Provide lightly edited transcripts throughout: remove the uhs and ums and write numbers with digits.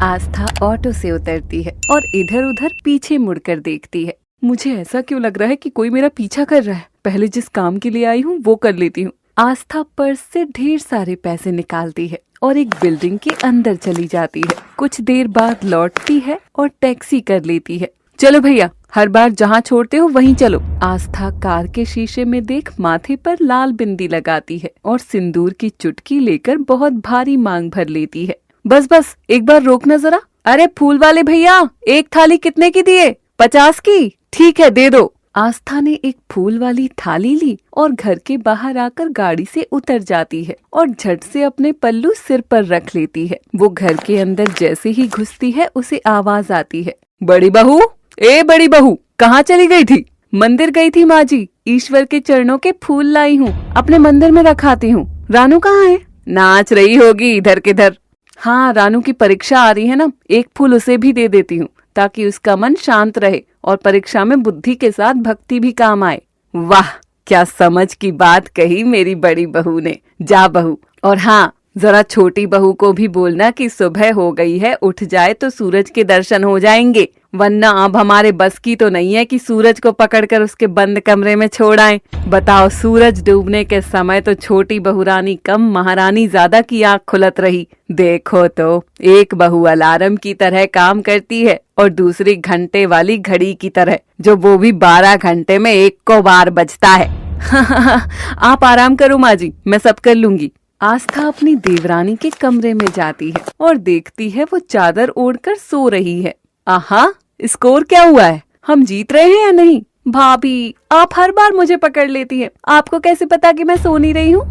आस्था auto से उतरती है और इधर उधर पीछे मुड़कर देखती है। मुझे ऐसा क्यों लग रहा है कि कोई मेरा पीछा कर रहा है। पहले जिस काम के लिए आई हूँ वो कर लेती हूँ। आस्था पर्स से ढेर सारे पैसे निकालती है और एक बिल्डिंग के अंदर चली जाती है। कुछ देर बाद लौटती है और टैक्सी कर लेती है। चलो भैया, हर बार जहाँ छोड़ते हो वहीं चलो। आस्था कार के शीशे में देख माथे पर लाल बिंदी लगाती है और सिंदूर की चुटकी लेकर बहुत भारी मांग भर लेती है। बस बस, एक बार रोकना जरा। अरे फूल वाले भैया, एक थाली कितने की दिए? 50 की? ठीक है, दे दो। आस्था ने एक फूल वाली थाली ली और घर के बाहर आकर गाड़ी से उतर जाती है और झट से अपने पल्लू सिर पर रख लेती है। वो घर के अंदर जैसे ही घुसती है उसे आवाज आती है, बड़ी बहू, ए बड़ी बहू, कहाँ चली गई थी? मंदिर गई थी माँ जी, ईश्वर के चरणों के फूल लाई हूँ, अपने मंदिर में रखाती हूँ। रानू कहाँ है? नाच रही होगी इधर किधर। हाँ, रानू की परीक्षा आ रही है ना, एक फूल उसे भी दे देती हूँ ताकि उसका मन शांत रहे और परीक्षा में बुद्धि के साथ भक्ति भी काम आए। वाह, क्या समझ की बात कही मेरी बड़ी बहू ने। जा बहू, और हाँ, जरा छोटी बहू को भी बोलना कि सुबह हो गई है, उठ जाए तो सूरज के दर्शन हो जाएंगे, वरना अब हमारे बस की तो नहीं है कि सूरज को पकड़कर उसके बंद कमरे में छोड़ आएं। बताओ, सूरज डूबने के समय तो छोटी बहू रानी कम, महारानी ज्यादा की आंख खुलत रही। देखो तो, एक बहू अलार्म की तरह काम करती है और दूसरी घंटे वाली घड़ी की तरह, जो वो भी 12 घंटे में एक को बार बजता है। आप आराम करो माँ जी, मैं सब कर लूंगी। आस्था अपनी देवरानी के कमरे में जाती है और देखती है वो चादर ओढ़कर सो रही है। आहा, स्कोर क्या हुआ है? हम जीत रहे हैं या नहीं? भाभी, आप हर बार मुझे पकड़ लेती हैं। आपको कैसे पता कि मैं सो नहीं रही हूँ?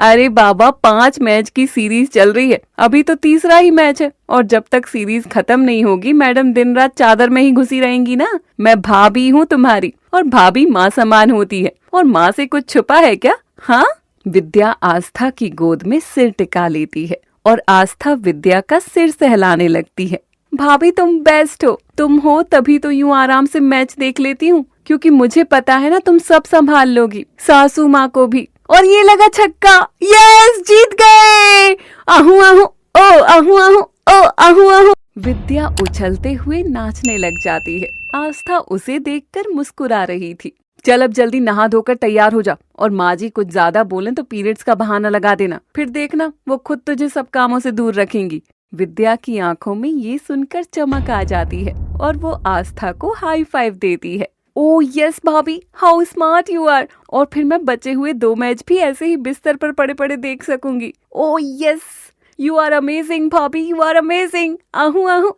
अरे बाबा, 5 मैच की सीरीज चल रही है, अभी तो तीसरा ही मैच है और जब तक सीरीज खत्म नहीं होगी मैडम दिन रात चादर में ही घुसी रहेंगी ना। मैं भाभी हूँ तुम्हारी, और भाभी माँ समान होती है, और माँ से कुछ छुपा है क्या? हाँ? विद्या आस्था की गोद में सिर टिका लेती है और आस्था विद्या का सिर सहलाने लगती है। भाभी, तुम बेस्ट हो, तुम हो तभी तो यूं आराम से मैच देख लेती हूँ, क्योंकि मुझे पता है ना तुम सब संभाल लोगी, सासू माँ को भी। और ये लगा छक्का, यस, जीत गए। आहू आहू, ओ आहू आहू, ओ आहू आहू। विद्या उछलते हुए नाचने लग जाती है। आस्था उसे देखकर मुस्कुरा रही थी। चल अब जल्दी नहा धोकर तैयार हो जा, और माँ जी कुछ ज्यादा बोलें तो पीरियड्स का बहाना लगा देना, फिर देखना वो खुद तुझे सब कामों से दूर रखेंगी। विद्या की आंखों में ये सुनकर चमक आ जाती है और वो आस्था को हाई फाइव देती है। ओ यस भाभी, हाउ स्मार्ट यू आर। और फिर मैं बचे हुए 2 मैच भी ऐसे ही बिस्तर पर पड़े पड़े देख सकूंगी। Oh yes, you are amazing भाभी, यू आर अमेजिंग। आहू आहू,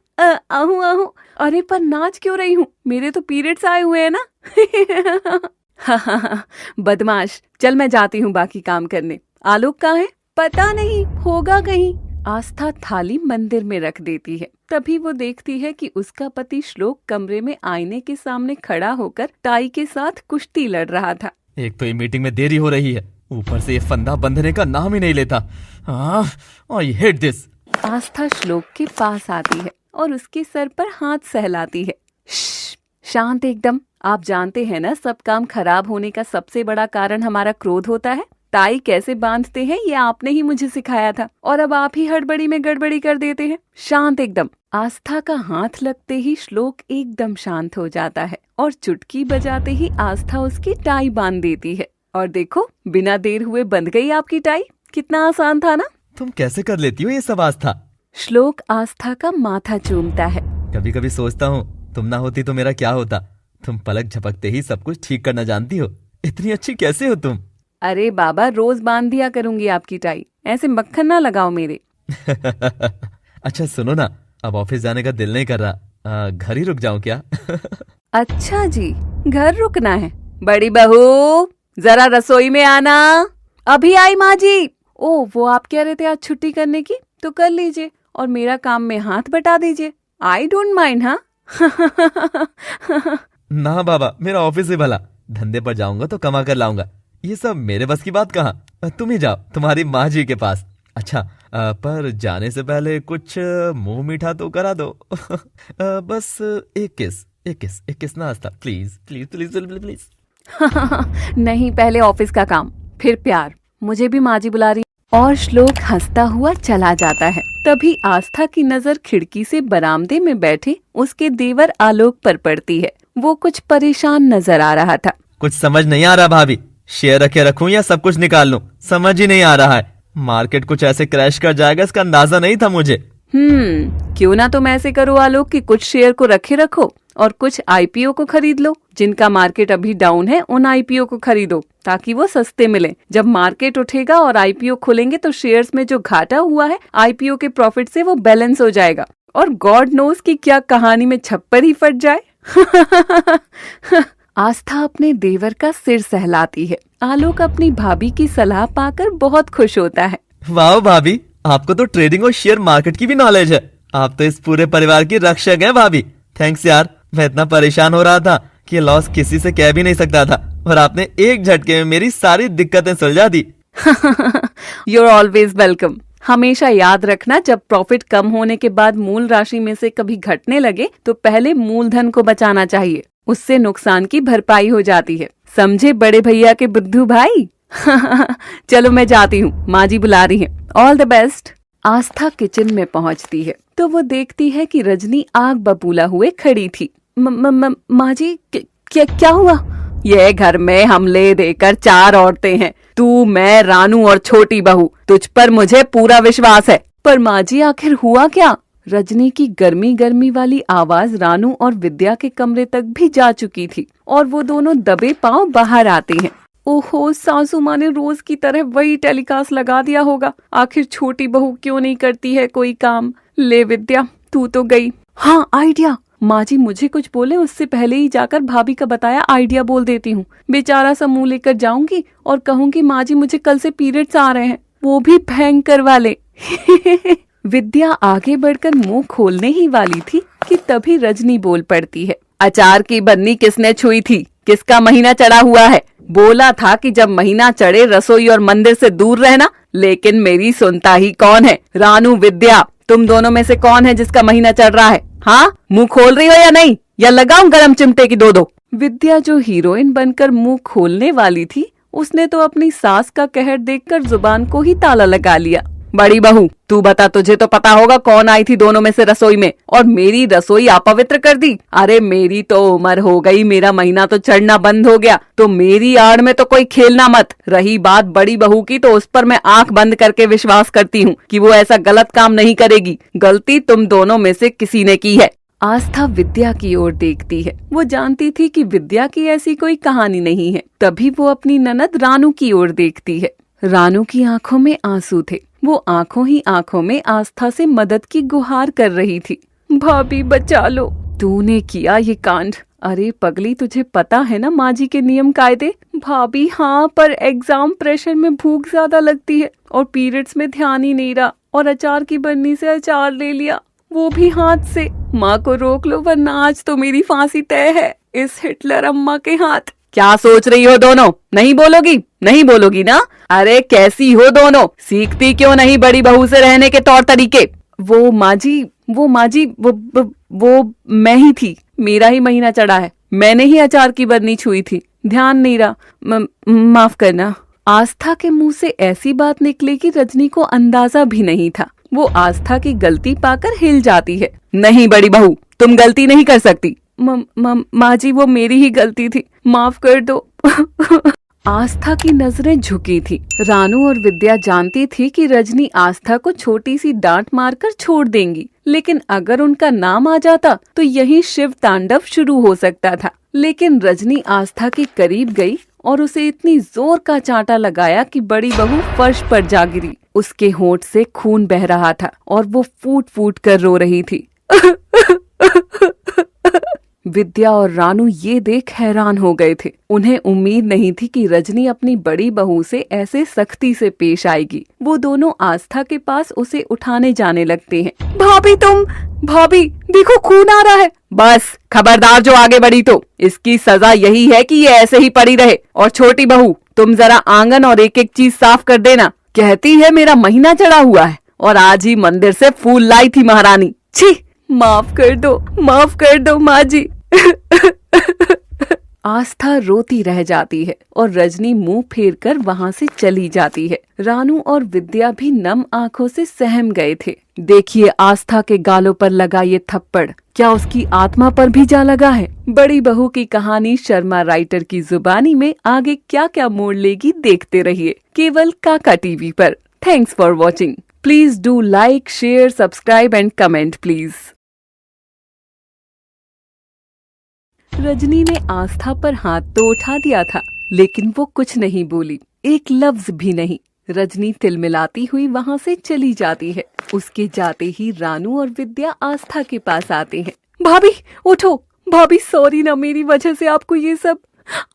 आहू आहू। अरे पर नाच क्यों रही हूँ? मेरे तो पीरियड्स आए हुए हैं ना। बदमाश, चल मैं जाती हूँ बाकी काम करने। आलोक कहाँ है? पता नहीं, होगा कहीं। आस्था थाली मंदिर में रख देती है। तभी वो देखती है कि उसका पति श्लोक कमरे में आईने के सामने खड़ा होकर टाई के साथ कुश्ती लड़ रहा था। एक तो ये मीटिंग में देरी हो रही है, ऊपर से ये फंदा बंधने का नाम ही नहीं लेता। I hate this. आस्था श्लोक के पास आती है और उसके सर पर हाथ सहलाती है। शांत एकदम। आप जानते हैं ना, सब काम खराब होने का सबसे बड़ा कारण हमारा क्रोध होता है। टाई कैसे बांधते हैं ये आपने ही मुझे सिखाया था, और अब आप ही हड़बड़ी में गड़बड़ी कर देते हैं। शांत एकदम। आस्था का हाथ लगते ही श्लोक एकदम शांत हो जाता है और चुटकी बजाते ही आस्था उसकी टाई बांध देती है। और देखो, बिना देर हुए बंध गई आपकी टाई। कितना आसान था ना? तुम कैसे कर लेती हो ये सब आस्था? श्लोक आस्था का माथा चूमता है। कभी कभी सोचता हूँ तुम ना होती तो मेरा क्या होता। तुम पलक झपकते ही सब कुछ ठीक करना जानती हो। इतनी अच्छी कैसे हो तुम? अरे बाबा, रोज बांध दिया करूंगी आपकी टाई, ऐसे मक्खन ना लगाओ मेरे। अच्छा सुनो ना, अब ऑफिस जाने का दिल नहीं कर रहा, घर ही रुक जाऊं क्या? अच्छा जी, घर रुकना है। बड़ी बहू, जरा रसोई में आना। अभी आई माँ जी। ओ, वो आप कह रहे थे आज छुट्टी करने की, तो कर लीजिए और मेरा काम में हाथ बटा दीजिए। I don't mind. हाँ। ना बाबा, मेरा ऑफिस ही भला, धंधे पर जाऊंगा तो कमा कर लाऊंगा। ये सब मेरे बस की बात कहाँ। तुम ही जाओ तुम्हारी माँ जी के पास। अच्छा, पर जाने से पहले कुछ मुंह मीठा तो करा दो। बस एक किस ना आस्था, प्लीज प्लीज प्लीज प्लीज। नहीं, पहले ऑफिस का काम, फिर प्यार। मुझे भी माँ जी बुला रही। और श्लोक हंसता हुआ चला जाता है। तभी आस्था की नजर खिड़की से बरामदे में बैठे उसके देवर आलोक पर पड़ती है। वो कुछ परेशान नजर आ रहा था। कुछ समझ नहीं आ रहा भाभी, शेयर रखे रखूं या सब कुछ निकाल लूं, समझ ही नहीं आ रहा है। मार्केट कुछ ऐसे क्रैश कर जाएगा इसका अंदाजा नहीं था मुझे। क्यों ना तुम ऐसे करो आलोक कि कुछ शेयर को रखे रखो और कुछ आईपीओ को खरीद लो। जिनका मार्केट अभी डाउन है उन आईपीओ को खरीदो ताकि वो सस्ते मिले। जब मार्केट उठेगा और आईपीओ खुलेंगे तो शेयर्स में जो घाटा हुआ है आईपीओ के प्रॉफिट से वो बैलेंस हो जाएगा और गॉड नोज की क्या कहानी में छप्पर ही फट जाए। आस्था अपने देवर का सिर सहलाती है। आलोक अपनी भाभी की सलाह पाकर बहुत खुश होता है। वाह भाभी, आपको तो ट्रेडिंग और शेयर मार्केट की भी नॉलेज है। आप तो इस पूरे परिवार की रक्षक हैं भाभी। थैंक्स यार, मैं इतना परेशान हो रहा था कि लॉस किसी से कह भी नहीं सकता था और आपने एक झटके में मेरी सारी दिक्कतें सुलझा दी। You're always welcome। हमेशा याद रखना, जब प्रॉफिट कम होने के बाद मूल राशि में से कभी घटने लगे तो पहले मूलधन को बचाना चाहिए, उससे नुकसान की भरपाई हो जाती है। समझे बड़े भैया के बुद्धू भाई। चलो मैं जाती हूँ, माँ जी बुला रही है। All the best. Aastha kitchen में पहुँचती है तो वो देखती है कि रजनी आग बबूला हुए खड़ी थी। माँ जी क्या हुआ? ये घर में हमले देकर 4 औरतें हैं, तू, मैं, रानू और छोटी बहू। तुझ पर मुझे पूरा विश्वास है। पर माँ जी आखिर हुआ क्या? रजनी की गर्मी गर्मी वाली आवाज रानू और विद्या के कमरे तक भी जा चुकी थी और वो दोनों दबे पांव बाहर आते हैं। ओहो, सासू माँ ने रोज की तरह वही टेलीकास्ट लगा दिया होगा। आखिर छोटी बहू क्यों नहीं करती है कोई काम? ले विद्या, तू तो गई। हाँ, आइडिया। माँ जी मुझे कुछ बोले उससे पहले ही जाकर भाभी का बताया आइडिया बोल देती हूँ। बेचारा सा मुंह लेकर जाऊंगी और कहूंगी माँ जी मुझे कल से पीरियड्स आ रहे हैं, वो भी भयंकर वाले। विद्या आगे बढ़कर मुंह खोलने ही वाली थी कि तभी रजनी बोल पड़ती है। अचार की बन्नी किसने छुई थी? किसका महीना चढ़ा हुआ है? बोला था कि जब महीना चढ़े रसोई और मंदिर से दूर रहना, लेकिन मेरी सुनता ही कौन है? रानू, विद्या, तुम दोनों में से कौन है जिसका महीना चढ़ रहा है? हाँ, मुंह खोल रही हो या नहीं? या लगाऊं गरम चिमटे की 2-2? विद्या जो हीरोइन बनकर मुंह खोलने वाली थी, उसने तो अपनी सास का कहर देखकर जुबान को ही ताला लगा लिया। बड़ी बहू, तू बता, तुझे तो पता होगा कौन आई थी दोनों में से रसोई में और मेरी रसोई अपवित्र कर दी। अरे मेरी तो उम्र हो गई, मेरा महीना तो चढ़ना बंद हो गया, तो मेरी आड़ में तो कोई खेलना मत। रही बात बड़ी बहू की, तो उस पर मैं आंख बंद करके विश्वास करती हूँ कि वो ऐसा गलत काम नहीं करेगी। गलती तुम दोनों में से किसी ने की है। आस्था विद्या की ओर देखती है। वो जानती थी कि विद्या की ऐसी कोई कहानी नहीं है। तभी वो अपनी ननद रानू की ओर देखती है। रानू की आंखों में आंसू थे। वो आंखों ही आंखों में आस्था से मदद की गुहार कर रही थी। भाभी बचा लो। तूने किया ये कांड? अरे पगली, तुझे पता है ना माँ जी के नियम कायदे? भाभी हाँ, पर एग्जाम प्रेशर में भूख ज्यादा लगती है और पीरियड्स में ध्यान ही नहीं रहा और अचार की बन्नी से अचार ले लिया, वो भी हाथ से। माँ को रोक लो वरना आज तो मेरी फांसी तय है इस हिटलर अम्मा के हाथ। क्या सोच रही हो दोनों? नहीं बोलोगी? नहीं बोलोगी ना? अरे कैसी हो दोनों? सीखती क्यों नहीं बड़ी बहू से रहने के तौर तरीके? वो माँ जी, वो मैं ही थी। मेरा ही महीना चढ़ा है। मैंने ही अचार की बन्नी छुई थी, ध्यान नहीं रहा। माफ करना। आस्था के मुंह से ऐसी बात निकली कि रजनी को अंदाजा भी नहीं था। वो आस्था की गलती पाकर हिल जाती है। नहीं बड़ी बहू, तुम गलती नहीं कर सकती। माँ जी, वो मेरी ही गलती थी, माफ कर दो। आस्था की नजरें झुकी थी। रानू और विद्या जानती थी कि रजनी आस्था को छोटी सी डांट मारकर छोड़ देंगी, लेकिन अगर उनका नाम आ जाता तो यही शिव तांडव शुरू हो सकता था। लेकिन रजनी आस्था के करीब गई और उसे इतनी जोर का चांटा लगाया कि बड़ी बहू फर्श पर जा गिरी। उसके होंठ से खून बह रहा था और वो फूट फूट कर रो रही थी। विद्या और रानू ये देख हैरान हो गए थे। उन्हें उम्मीद नहीं थी कि रजनी अपनी बड़ी बहू से ऐसे सख्ती से पेश आएगी। वो दोनों आस्था के पास उसे उठाने जाने लगते हैं। भाभी देखो खून आ रहा है। बस खबरदार, जो आगे बढ़ी तो इसकी सजा यही है कि ये ऐसे ही पड़ी रहे। और छोटी बहू, तुम जरा आंगन और एक एक चीज साफ कर देना। कहती है मेरा महीना चढ़ा हुआ है और आज ही मंदिर से फूल लाई थी महारानी। छी, माफ कर दो माँ जी। आस्था रोती रह जाती है और रजनी मुंह फेर कर वहाँ से चली जाती है। रानू और विद्या भी नम आंखों से सहम गए थे। देखिए आस्था के गालों पर लगा ये थप्पड़ क्या उसकी आत्मा पर भी जा लगा है। बड़ी बहू की कहानी शर्मा राइटर की जुबानी में आगे क्या क्या मोड़ लेगी देखते रहिए केवल काका टीवी पर। Thanks for watching. Please do like, share, subscribe and comment please. Rajni ने आस्था पर हाथ तो उठा दिया था लेकिन वो कुछ नहीं बोली, एक लफ्ज भी नहीं। रजनी तिलमिलाती हुई वहाँ से चली जाती है। उसके जाते ही रानू और विद्या आस्था के पास आते हैं। भाभी उठो, भाभी सॉरी ना, मेरी वजह से आपको ये सब।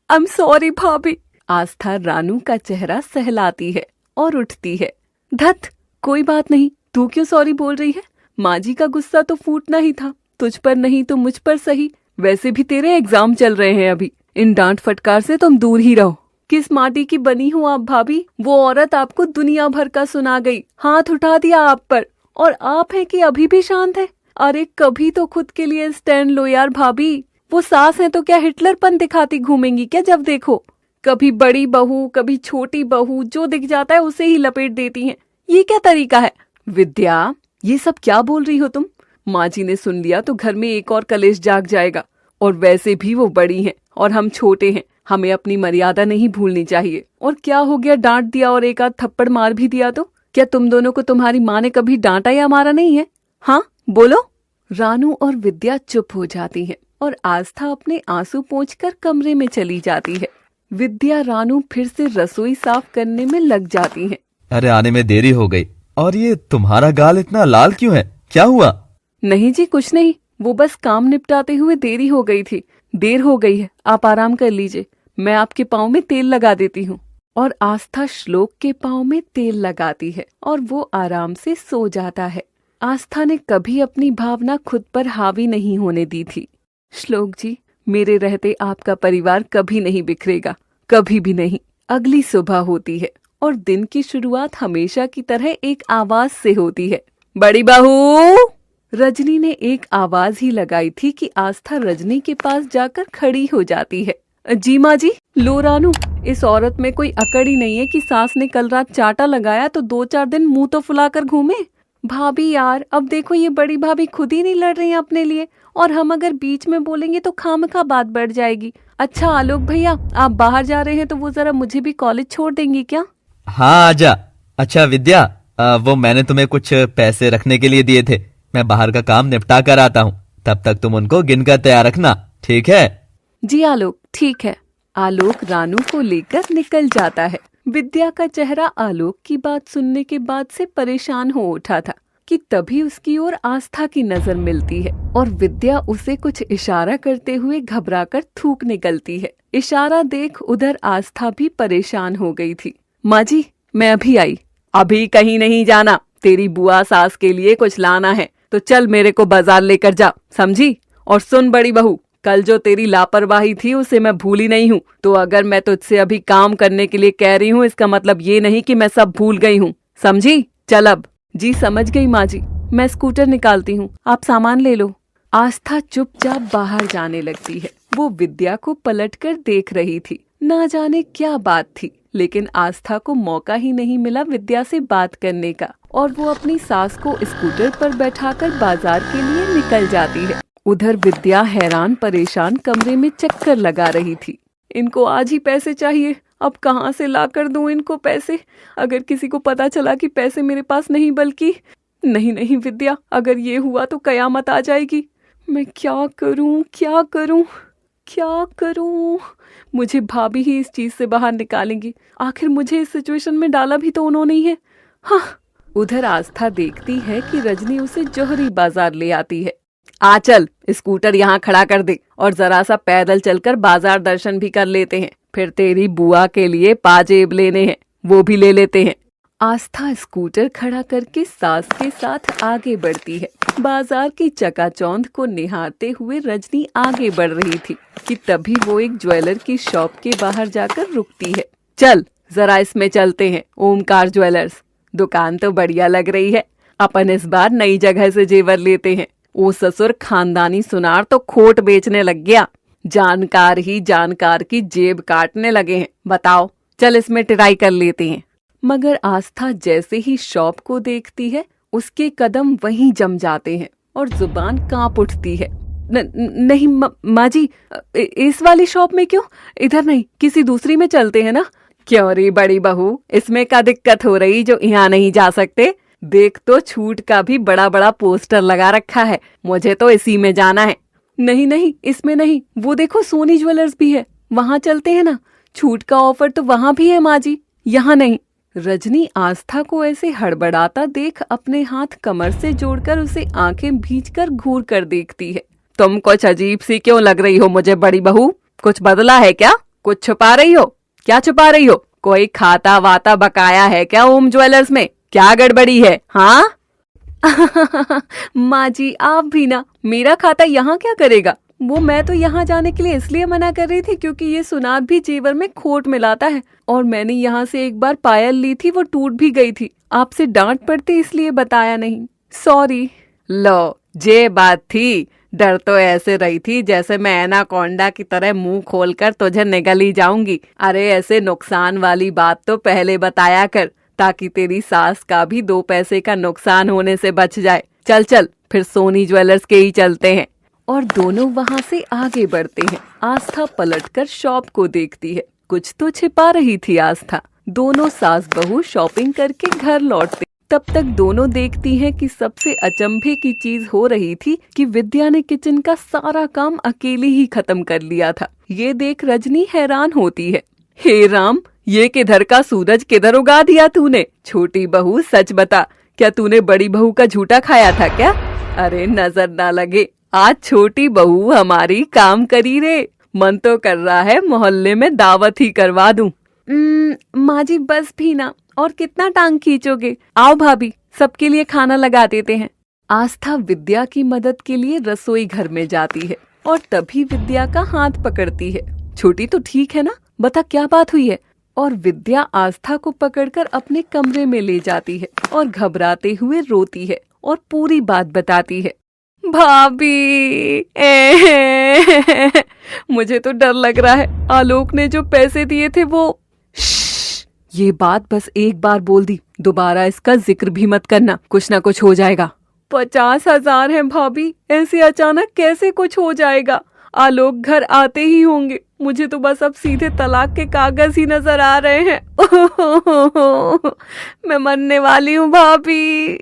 आई एम सॉरी भाभी। आस्था रानू का चेहरा सहलाती है और उठती है। धत, कोई बात नहीं, तू क्यों सॉरी बोल रही है? माँ जी का गुस्सा तो फूटना ही था, तुझ पर नहीं तो मुझ पर सही। वैसे भी तेरे एग्जाम चल रहे हैं अभी, इन डांट फटकार से तुम दूर ही रहो। किस माटी की बनी हो आप भाभी? वो औरत आपको दुनिया भर का सुना गई, हाथ उठा दिया आप पर, और आप हैं कि अभी भी शांत है? अरे कभी तो खुद के लिए स्टैंड लो यार भाभी। वो सास है तो क्या हिटलरपन दिखाती घूमेंगी क्या जब देखो? कभी बड़ी बहू कभी छोटी बहू, जो दिख जाता है उसे ही लपेट देती हैं। ये क्या तरीका है? विद्या, ये सब क्या बोल रही हो तुम? माँ जी ने सुन लिया तो घर में एक और कलेश जाग जाएगा। और वैसे भी वो बड़ी हैं और हम छोटे हैं, हमें अपनी मर्यादा नहीं भूलनी चाहिए। और क्या हो गया, डांट दिया और एक आध थप्पड़ मार भी दिया तो? क्या तुम दोनों को तुम्हारी माँ ने कभी डांटा या मारा नहीं है? हाँ बोलो। रानू और विद्या चुप हो जाती हैं और आस्था अपने आंसू पोंछकर कमरे में चली जाती है। विद्या रानू फिर से रसोई साफ करने में लग जाती हैं। अरे आने में देरी हो गई। और ये तुम्हारा गाल इतना लाल क्यों है, क्या हुआ? नहीं जी कुछ नहीं, वो बस काम निपटाते हुए देरी हो गई थी। देर हो गई है, आप आराम कर लीजिए, मैं आपके पाँव में तेल लगा देती हूँ। और आस्था श्लोक के पाँव में तेल लगाती है और वो आराम से सो जाता है। आस्था ने कभी अपनी भावना खुद पर हावी नहीं होने दी थी। श्लोक जी, मेरे रहते आपका परिवार कभी नहीं बिखरेगा, कभी भी नहीं। अगली सुबह होती है और दिन की शुरुआत हमेशा की तरह एक आवाज से होती है। बड़ी बहू। रजनी ने एक आवाज ही लगाई थी कि आस्था रजनी के पास जाकर खड़ी हो जाती है। जी माँ जी। लो रानू, इस औरत में कोई अकड़ ही नहीं है कि सास ने कल रात चाटा लगाया तो 2-4 दिन मुंह तो फुलाकर घूमे। भाभी यार, अब देखो ये बड़ी भाभी खुद ही नहीं लड़ रही हैं अपने लिए, और हम अगर बीच में बोलेंगे तो खामखा बात बढ़ जाएगी। अच्छा आलोक भैया, आप बाहर जा रहे हैं तो वो जरा मुझे भी कॉलेज छोड़ देंगी क्या? हाँ आजा। अच्छा विद्या, वो मैंने तुम्हें कुछ पैसे रखने के लिए दिए थे, मैं बाहर का काम निपटा कर आता हूँ, तब तक तुम उनको गिनकर तैयार रखना, ठीक है? जी आलोक, ठीक है। आलोक रानू को लेकर निकल जाता है। विद्या का चेहरा आलोक की बात सुनने के बाद से परेशान हो उठा था कि तभी उसकी ओर आस्था की नजर मिलती है और विद्या उसे कुछ इशारा करते हुए घबराकर थूक निकलती है। इशारा देख उधर आस्था भी परेशान हो गई थी। माँ जी, मैं अभी आई। अभी कहीं नहीं जाना, तेरी बुआ सास के लिए कुछ लाना है तो चल मेरे को बाजार लेकर जा, समझी? और सुन बड़ी बहू, कल जो तेरी लापरवाही थी उसे मैं भूली नहीं हूँ, तो अगर मैं तुझसे अभी काम करने के लिए कह रही हूँ इसका मतलब ये नहीं कि मैं सब भूल गई हूँ, समझी? चल अब। जी समझ गई माँ जी, मैं स्कूटर निकालती हूँ, आप सामान ले लो। आस्था चुपचाप बाहर जाने लगती है। वो विद्या को पलटकर देख रही थी, ना जाने क्या बात थी, लेकिन आस्था को मौका ही नहीं मिला विद्या से बात करने का और वो अपनी सास को स्कूटर पर बैठाकर बाजार के लिए निकल जाती है। उधर विद्या हैरान परेशान कमरे में चक्कर लगा रही थी। इनको आज ही पैसे चाहिए, अब कहाँ से ला कर दूं इनको पैसे? अगर किसी को पता चला कि पैसे मेरे पास नहीं, बल्कि नहीं विद्या, अगर ये हुआ तो कयामत आ जाएगी। मैं क्या करूं, क्या करूं, क्या करूं? मुझे भाभी ही इस चीज से बाहर निकालेंगी, आखिर मुझे इस सिचुएशन में डाला भी तो उन्होंने ही है। हाँ। उधर आस्था देखती है कि रजनी उसे जौहरी बाजार ले आती है। आ चल, स्कूटर यहाँ खड़ा कर दे और जरा सा पैदल चलकर बाजार दर्शन भी कर लेते हैं, फिर तेरी बुआ के लिए पाजेब लेने हैं, वो भी ले लेते हैं। आस्था स्कूटर खड़ा करके सास के साथ आगे बढ़ती है। बाजार की चकाचौंध को निहारते हुए रजनी आगे बढ़ रही थी कि तभी वो एक ज्वेलर की शॉप के बाहर जाकर रुकती है। चल जरा इसमें चलते हैं, ओमकार ज्वेलर्स। दुकान तो बढ़िया लग रही है, अपन इस बार नई जगह से जेवर लेते हैं। ओ ससुर, खानदानी सुनार तो खोट बेचने लग गया। जानकार ही जानकार की जेब काटने लगे हैं। बताओ, चल इसमें ट्राई कर लेते हैं। मगर आस्था जैसे ही शॉप को देखती है, उसके कदम वहीं जम जाते हैं और जुबान कांप उठती है। नहीं माँ जी, इस वाली शॉप में क्यों? इधर नहीं, किसी दूसरी में चलते हैं ना। क्यों रे बड़ी बहू, इसमें क्या दिक्कत हो रही जो यहाँ नहीं जा सकते? देख तो, छूट का भी बड़ा बड़ा पोस्टर लगा रखा है। मुझे तो इसी में जाना है। नहीं नहीं, इसमें नहीं, वो देखो सोनी ज्वेलर्स भी है, वहाँ चलते हैं ना। छूट का ऑफर तो वहाँ भी है माँ जी, यहाँ नहीं। रजनी आस्था को ऐसे हड़बड़ाता देख अपने हाथ कमर से जोड़कर उसे आंखें भींचकर घूर कर देखती है। तुम कुछ अजीब सी क्यों लग रही हो मुझे बड़ी बहू? कुछ बदला है क्या? कुछ छुपा रही हो? क्या छुपा रही हो? कोई खाता वाता बकाया है क्या ओम ज्वेलर्स में? क्या गड़बड़ी है? हाँ माँ जी, आप भी ना, मेरा खाता यहाँ क्या करेगा? वो मैं तो यहाँ जाने के लिए इसलिए मना कर रही थी क्योंकि ये सुनार भी जेवर में खोट मिलाता है, और मैंने यहाँ से एक बार पायल ली थी, वो टूट भी गई थी। आपसे डांट पड़ती इसलिए बताया नहीं, सॉरी। लो, जे बात थी। डर तो ऐसे रही थी जैसे मैं एनाकोंडा की तरह मुंह खोलकर तुझे निगल ही जाऊंगी। अरे ऐसे नुकसान वाली बात तो पहले बताया कर, ताकि तेरी सास का भी 2 पैसे का नुकसान होने से बच जाए। चल चल, फिर सोनी ज्वेलर्स के ही चलते हैं। और दोनों वहाँ से आगे बढ़ते हैं। आस्था पलटकर शॉप को देखती है। कुछ तो छिपा रही थी आस्था। दोनों सास बहू शॉपिंग करके घर लौटते। तब तक दोनों देखती हैं कि सबसे अचंभे की चीज हो रही थी कि विद्या ने किचन का सारा काम अकेली ही खत्म कर लिया था। ये देख रजनी हैरान होती है। हे राम, ये किधर का सूरज किधर उगा दिया तूने? छोटी बहू सच बता, क्या तूने बड़ी बहू का झूठा खाया था क्या? अरे नजर ना लगे, आज छोटी बहू हमारी काम करी रे। मन तो कर रहा है मोहल्ले में दावत ही करवा दूं। माँ जी बस भी ना, और कितना टांग खींचोगे? आओ भाभी, सबके लिए खाना लगा देते हैं। आस्था विद्या की मदद के लिए रसोई घर में जाती है और तभी विद्या का हाथ पकड़ती है। छोटी तो ठीक है ना, बता क्या बात हुई है? और विद्या आस्था को पकड़कर अपने कमरे में ले जाती है और घबराते हुए रोती है और पूरी बात बताती है। भाभी मुझे तो डर लग रहा है, आलोक ने जो पैसे दिए थे वो। ये बात बस एक बार बोल दी, दोबारा इसका जिक्र भी मत करना, कुछ ना कुछ हो जाएगा। 50,000 है भाभी, ऐसे अचानक कैसे कुछ हो जाएगा? आलोक घर आते ही होंगे। मुझे तो बस अब सीधे तलाक के कागज ही नजर आ रहे हैं। मैं मरने वाली हूँ भाभी।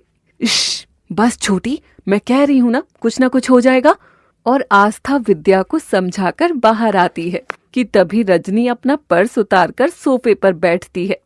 बस छोटी, मैं कह रही हूँ ना, कुछ ना कुछ हो जाएगा। और आस्था विद्या को समझाकर बाहर आती है कि तभी रजनी अपना पर्स उतारकर सोफे पर बैठती है।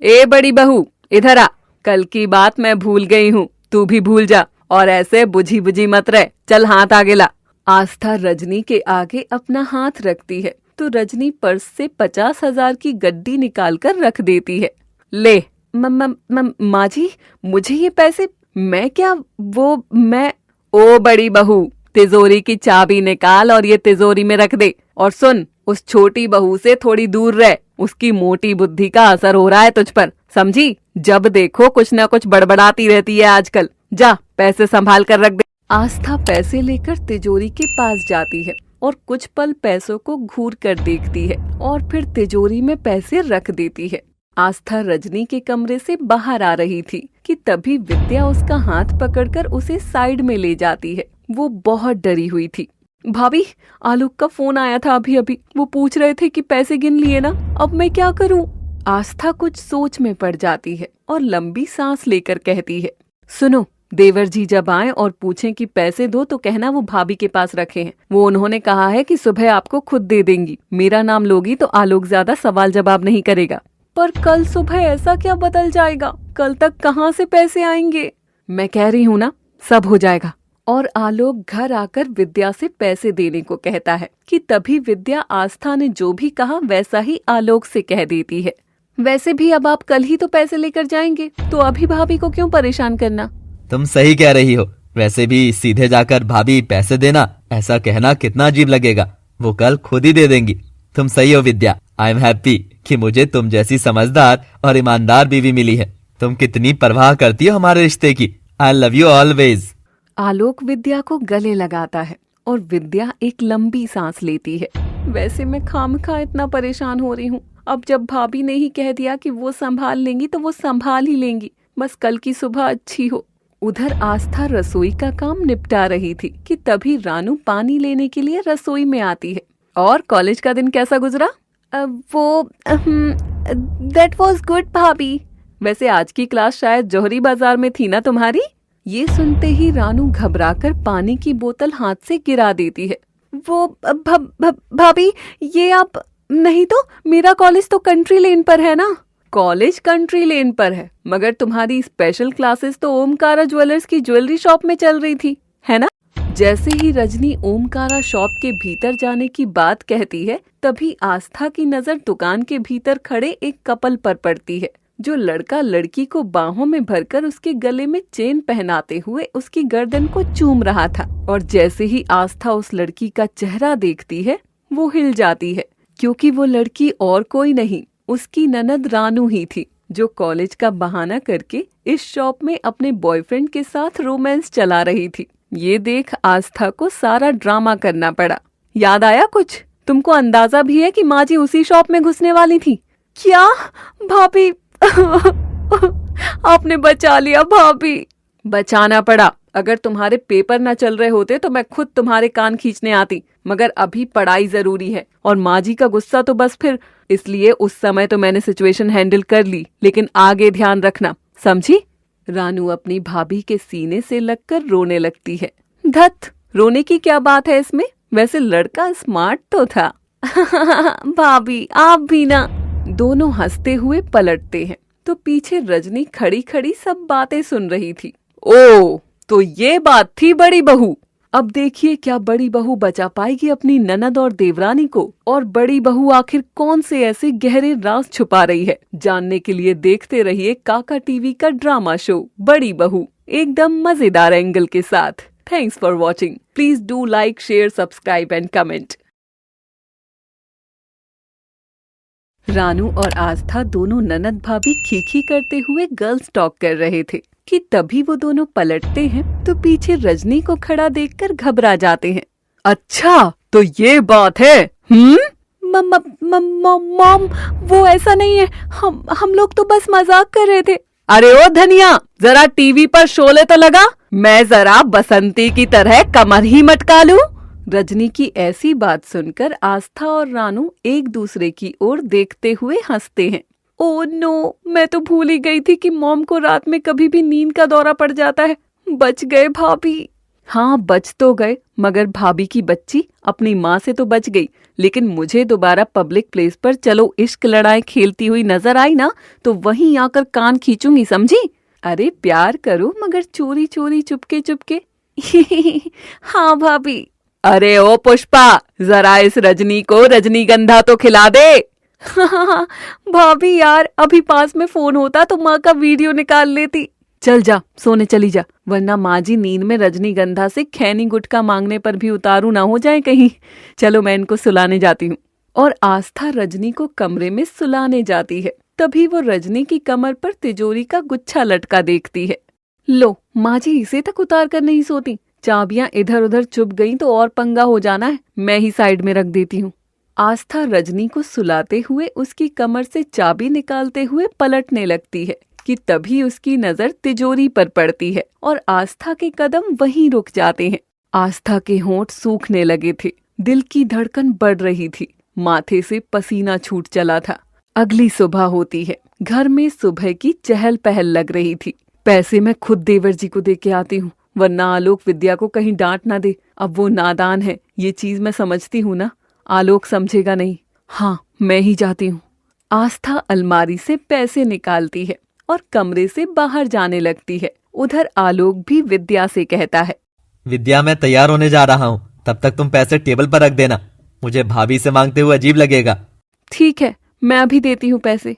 ए बड़ी बहू, इधर आ, कल की बात मैं भूल गई हूँ, तू भी भूल जा, और ऐसे बुझी बुझी मत रह। चल हाथ आगे ला। आस्था रजनी के आगे अपना हाथ रखती है तो रजनी पर्स से 50,000 की गड्डी निकालकर रख देती है। ले माँ जी, मुझे ये पैसे? मैं क्या, वो मैं। ओ बड़ी बहू, तिजोरी की चाबी निकाल और ये तिजोरी में रख दे। और सुन, उस छोटी बहू से थोड़ी दूर रह, उसकी मोटी बुद्धि का असर हो रहा है तुझ पर, समझी? जब देखो कुछ ना कुछ बड़बड़ाती रहती है आजकल। जा, पैसे संभाल कर रख दे। आस्था पैसे लेकर तिजोरी के पास जाती है और कुछ पल पैसों को घूर कर देखती है और फिर तिजोरी में पैसे रख देती है। आस्था रजनी के कमरे से बाहर आ रही थी कि तभी विद्या उसका हाथ पकड़कर उसे साइड में ले जाती है। वो बहुत डरी हुई थी। भाभी, आलोक का फोन आया था अभी अभी, वो पूछ रहे थे कि पैसे गिन लिए ना, अब मैं क्या करूं? आस्था कुछ सोच में पड़ जाती है और लंबी सांस लेकर कहती है, सुनो, देवर जी जब आए और पूछें कि पैसे दो तो कहना वो भाभी के पास रखे हैं। वो उन्होंने कहा है कि सुबह आपको खुद दे देंगी। मेरा नाम लोगी तो आलोक ज्यादा सवाल जवाब नहीं करेगा। पर कल सुबह ऐसा क्या बदल जाएगा? कल तक कहाँ से पैसे आएंगे? मैं कह रही हूँ ना, सब हो जाएगा। और आलोक घर आकर विद्या से पैसे देने को कहता है कि तभी विद्या आस्था ने जो भी कहा वैसा ही आलोक से कह देती है। वैसे भी अब आप कल ही तो पैसे लेकर जाएंगे, तो अभी भाभी को क्यों परेशान करना? तुम सही कह रही हो। वैसे भी सीधे जाकर भाभी पैसे देना, ऐसा कहना कितना अजीब लगेगा। वो कल खुद ही दे देंगी। तुम सही हो विद्या। आई एम हैप्पी कि मुझे तुम जैसी समझदार और ईमानदार बीवी मिली है। तुम कितनी परवाह करती हो हमारे रिश्ते की। I love you always. Alok Vidya को गले लगाता है और विद्या एक लंबी सांस लेती है। वैसे मैं खामखा इतना परेशान हो रही हूँ। अब जब भाभी ने ही कह दिया कि वो संभाल लेंगी तो वो संभाल ही लेंगी, बस कल की सुबह अच्छी हो। उधर आस्था रसोई का काम निपटा रही थी कि तभी रानू पानी लेने के लिए रसोई में आती है। और कॉलेज का दिन कैसा गुजरा? दैट वाज गुड भाभी। वैसे आज की क्लास शायद जौहरी बाजार में थी ना तुम्हारी? ये सुनते ही रानू घबराकर पानी की बोतल हाथ से गिरा देती है। वो भाभी, ये आप नहीं तो मेरा कॉलेज तो कंट्री लेन पर है ना। कॉलेज कंट्री लेन पर है, मगर तुम्हारी स्पेशल क्लासेस तो ओमकारा ज्वेलर्स की ज्वेलरी शॉप में चल रही थी, है ना? जैसे ही रजनी ओमकारा शॉप के भीतर जाने की बात कहती है, तभी आस्था की नजर दुकान के भीतर खड़े एक कपल पर पड़ती है, जो लड़का लड़की को बाहों में भरकर उसके गले में चेन पहनाते हुए उसकी गर्दन को चूम रहा था। और जैसे ही आस्था उस लड़की का चेहरा देखती है, वो हिल जाती है, क्योंकि वो लड़की और कोई नहीं, उसकी ननद रानू ही थी, जो कॉलेज का बहाना करके इस शॉप में अपने बॉयफ्रेंड के साथ रोमांस चला रही थी। ये देख आस्था को सारा ड्रामा करना पड़ा। याद आया कुछ? तुमको अंदाजा भी है कि माँ जी उसी शॉप में घुसने वाली थी? क्या भाभी? आपने बचा लिया भाभी। बचाना पड़ा। अगर तुम्हारे पेपर न चल रहे होते तो मैं खुद तुम्हारे कान खींचने आती, मगर अभी पढ़ाई जरूरी है और माँ जी का गुस्सा तो बस फिर, इसलिए उस समय तो मैंने सिचुएशन हैंडल कर ली, लेकिन आगे ध्यान रखना, समझी? रानू अपनी भाभी के सीने से लगकर रोने लगती है। धत, रोने की क्या बात है इसमें? वैसे लड़का स्मार्ट तो था। भाभी आप भी ना। दोनों हंसते हुए पलटते हैं तो पीछे रजनी खड़ी खड़ी सब बातें सुन रही थी। ओ, तो ये बात थी बड़ी बहू। अब देखिए क्या बड़ी बहू बचा पाएगी अपनी ननद और देवरानी को, और बड़ी बहू आखिर कौन से ऐसे गहरे राज छुपा रही है। जानने के लिए देखते रहिए काका टीवी का ड्रामा शो बड़ी बहू, एकदम मजेदार एंगल के साथ। Thanks for watching. Please do like, share, subscribe and comment. Ranu और आस्था दोनों ननद भाभी खीखी करते हुए गर्ल्स टॉक कर रहे थे कि तभी वो दोनों पलटते हैं तो पीछे रजनी को खड़ा देखकर घबरा जाते हैं। अच्छा, तो ये बात है? मॉम, वो ऐसा नहीं है, हम लोग तो बस मजाक कर रहे थे। अरे ओ धनिया, जरा टीवी पर शोले तो लगा, मैं जरा बसंती की तरह कमर ही मटका लूं। रजनी की ऐसी बात सुनकर आस्था और रानू एक दूसरे की ओर देखते हुए हंसते हैं। ओह नो, मैं तो भूल ही गई थी कि मॉम को रात में कभी भी नींद का दौरा पड़ जाता है। बच गए भाभी। हाँ, बच तो गए, मगर भाभी की बच्ची अपनी माँ से तो बच गई, लेकिन मुझे दोबारा पब्लिक प्लेस पर चलो इश्क लड़ाई खेलती हुई नजर आई ना तो वहीं आकर कान खींचूंगी, समझी? अरे प्यार करो, मगर चोरी चोरी चुपके चुपके। हाँ भाभी। अरे ओ पुष्पा, जरा इस रजनी को रजनीगंधा तो खिला दे। भाभी यार, अभी पास में फोन होता तो माँ का वीडियो निकाल लेती। चल जा, सोने चली जा, वरना माँ जी नींद में रजनीगंधा से खैनी गुटका मांगने पर भी उतारू ना हो जाए कहीं। चलो मैं इनको सुलाने जाती हूँ। और आस्था रजनी को कमरे में सुलाने जाती है, तभी वो रजनी की कमर पर तिजोरी का गुच्छा लटका देखती है। लो, माँ जी इसे तक उतार कर नहीं सोती। चाबियां इधर उधर चुप गईं तो और पंगा हो जाना है, मैं ही साइड में रख देती हूँ। आस्था रजनी को सुलाते हुए उसकी कमर से चाबी निकालते हुए पलटने लगती है कि तभी उसकी नजर तिजोरी पर पड़ती है और आस्था के कदम वहीं रुक जाते हैं। आस्था के होंठ सूखने लगे थे, दिल की धड़कन बढ़ रही थी, माथे से पसीना छूट चला था। अगली सुबह होती है, घर में सुबह की चहल पहल लग रही थी। पैसे मैं खुद देवर जी को दे के आती हूँ, वरना आलोक विद्या को कहीं डांट ना दे। अब वो नादान है, ये चीज मैं समझती हूँ ना, आलोक समझेगा नहीं। हाँ, मैं ही जाती हूँ। आस्था अलमारी से पैसे निकालती है और कमरे से बाहर जाने लगती है। उधर आलोक भी विद्या से कहता है, विद्या मैं तैयार होने जा रहा हूँ, तब तक तुम पैसे टेबल पर रख देना, मुझे भाभी से मांगते हुए अजीब लगेगा। ठीक है, मैं अभी देती हूँ पैसे।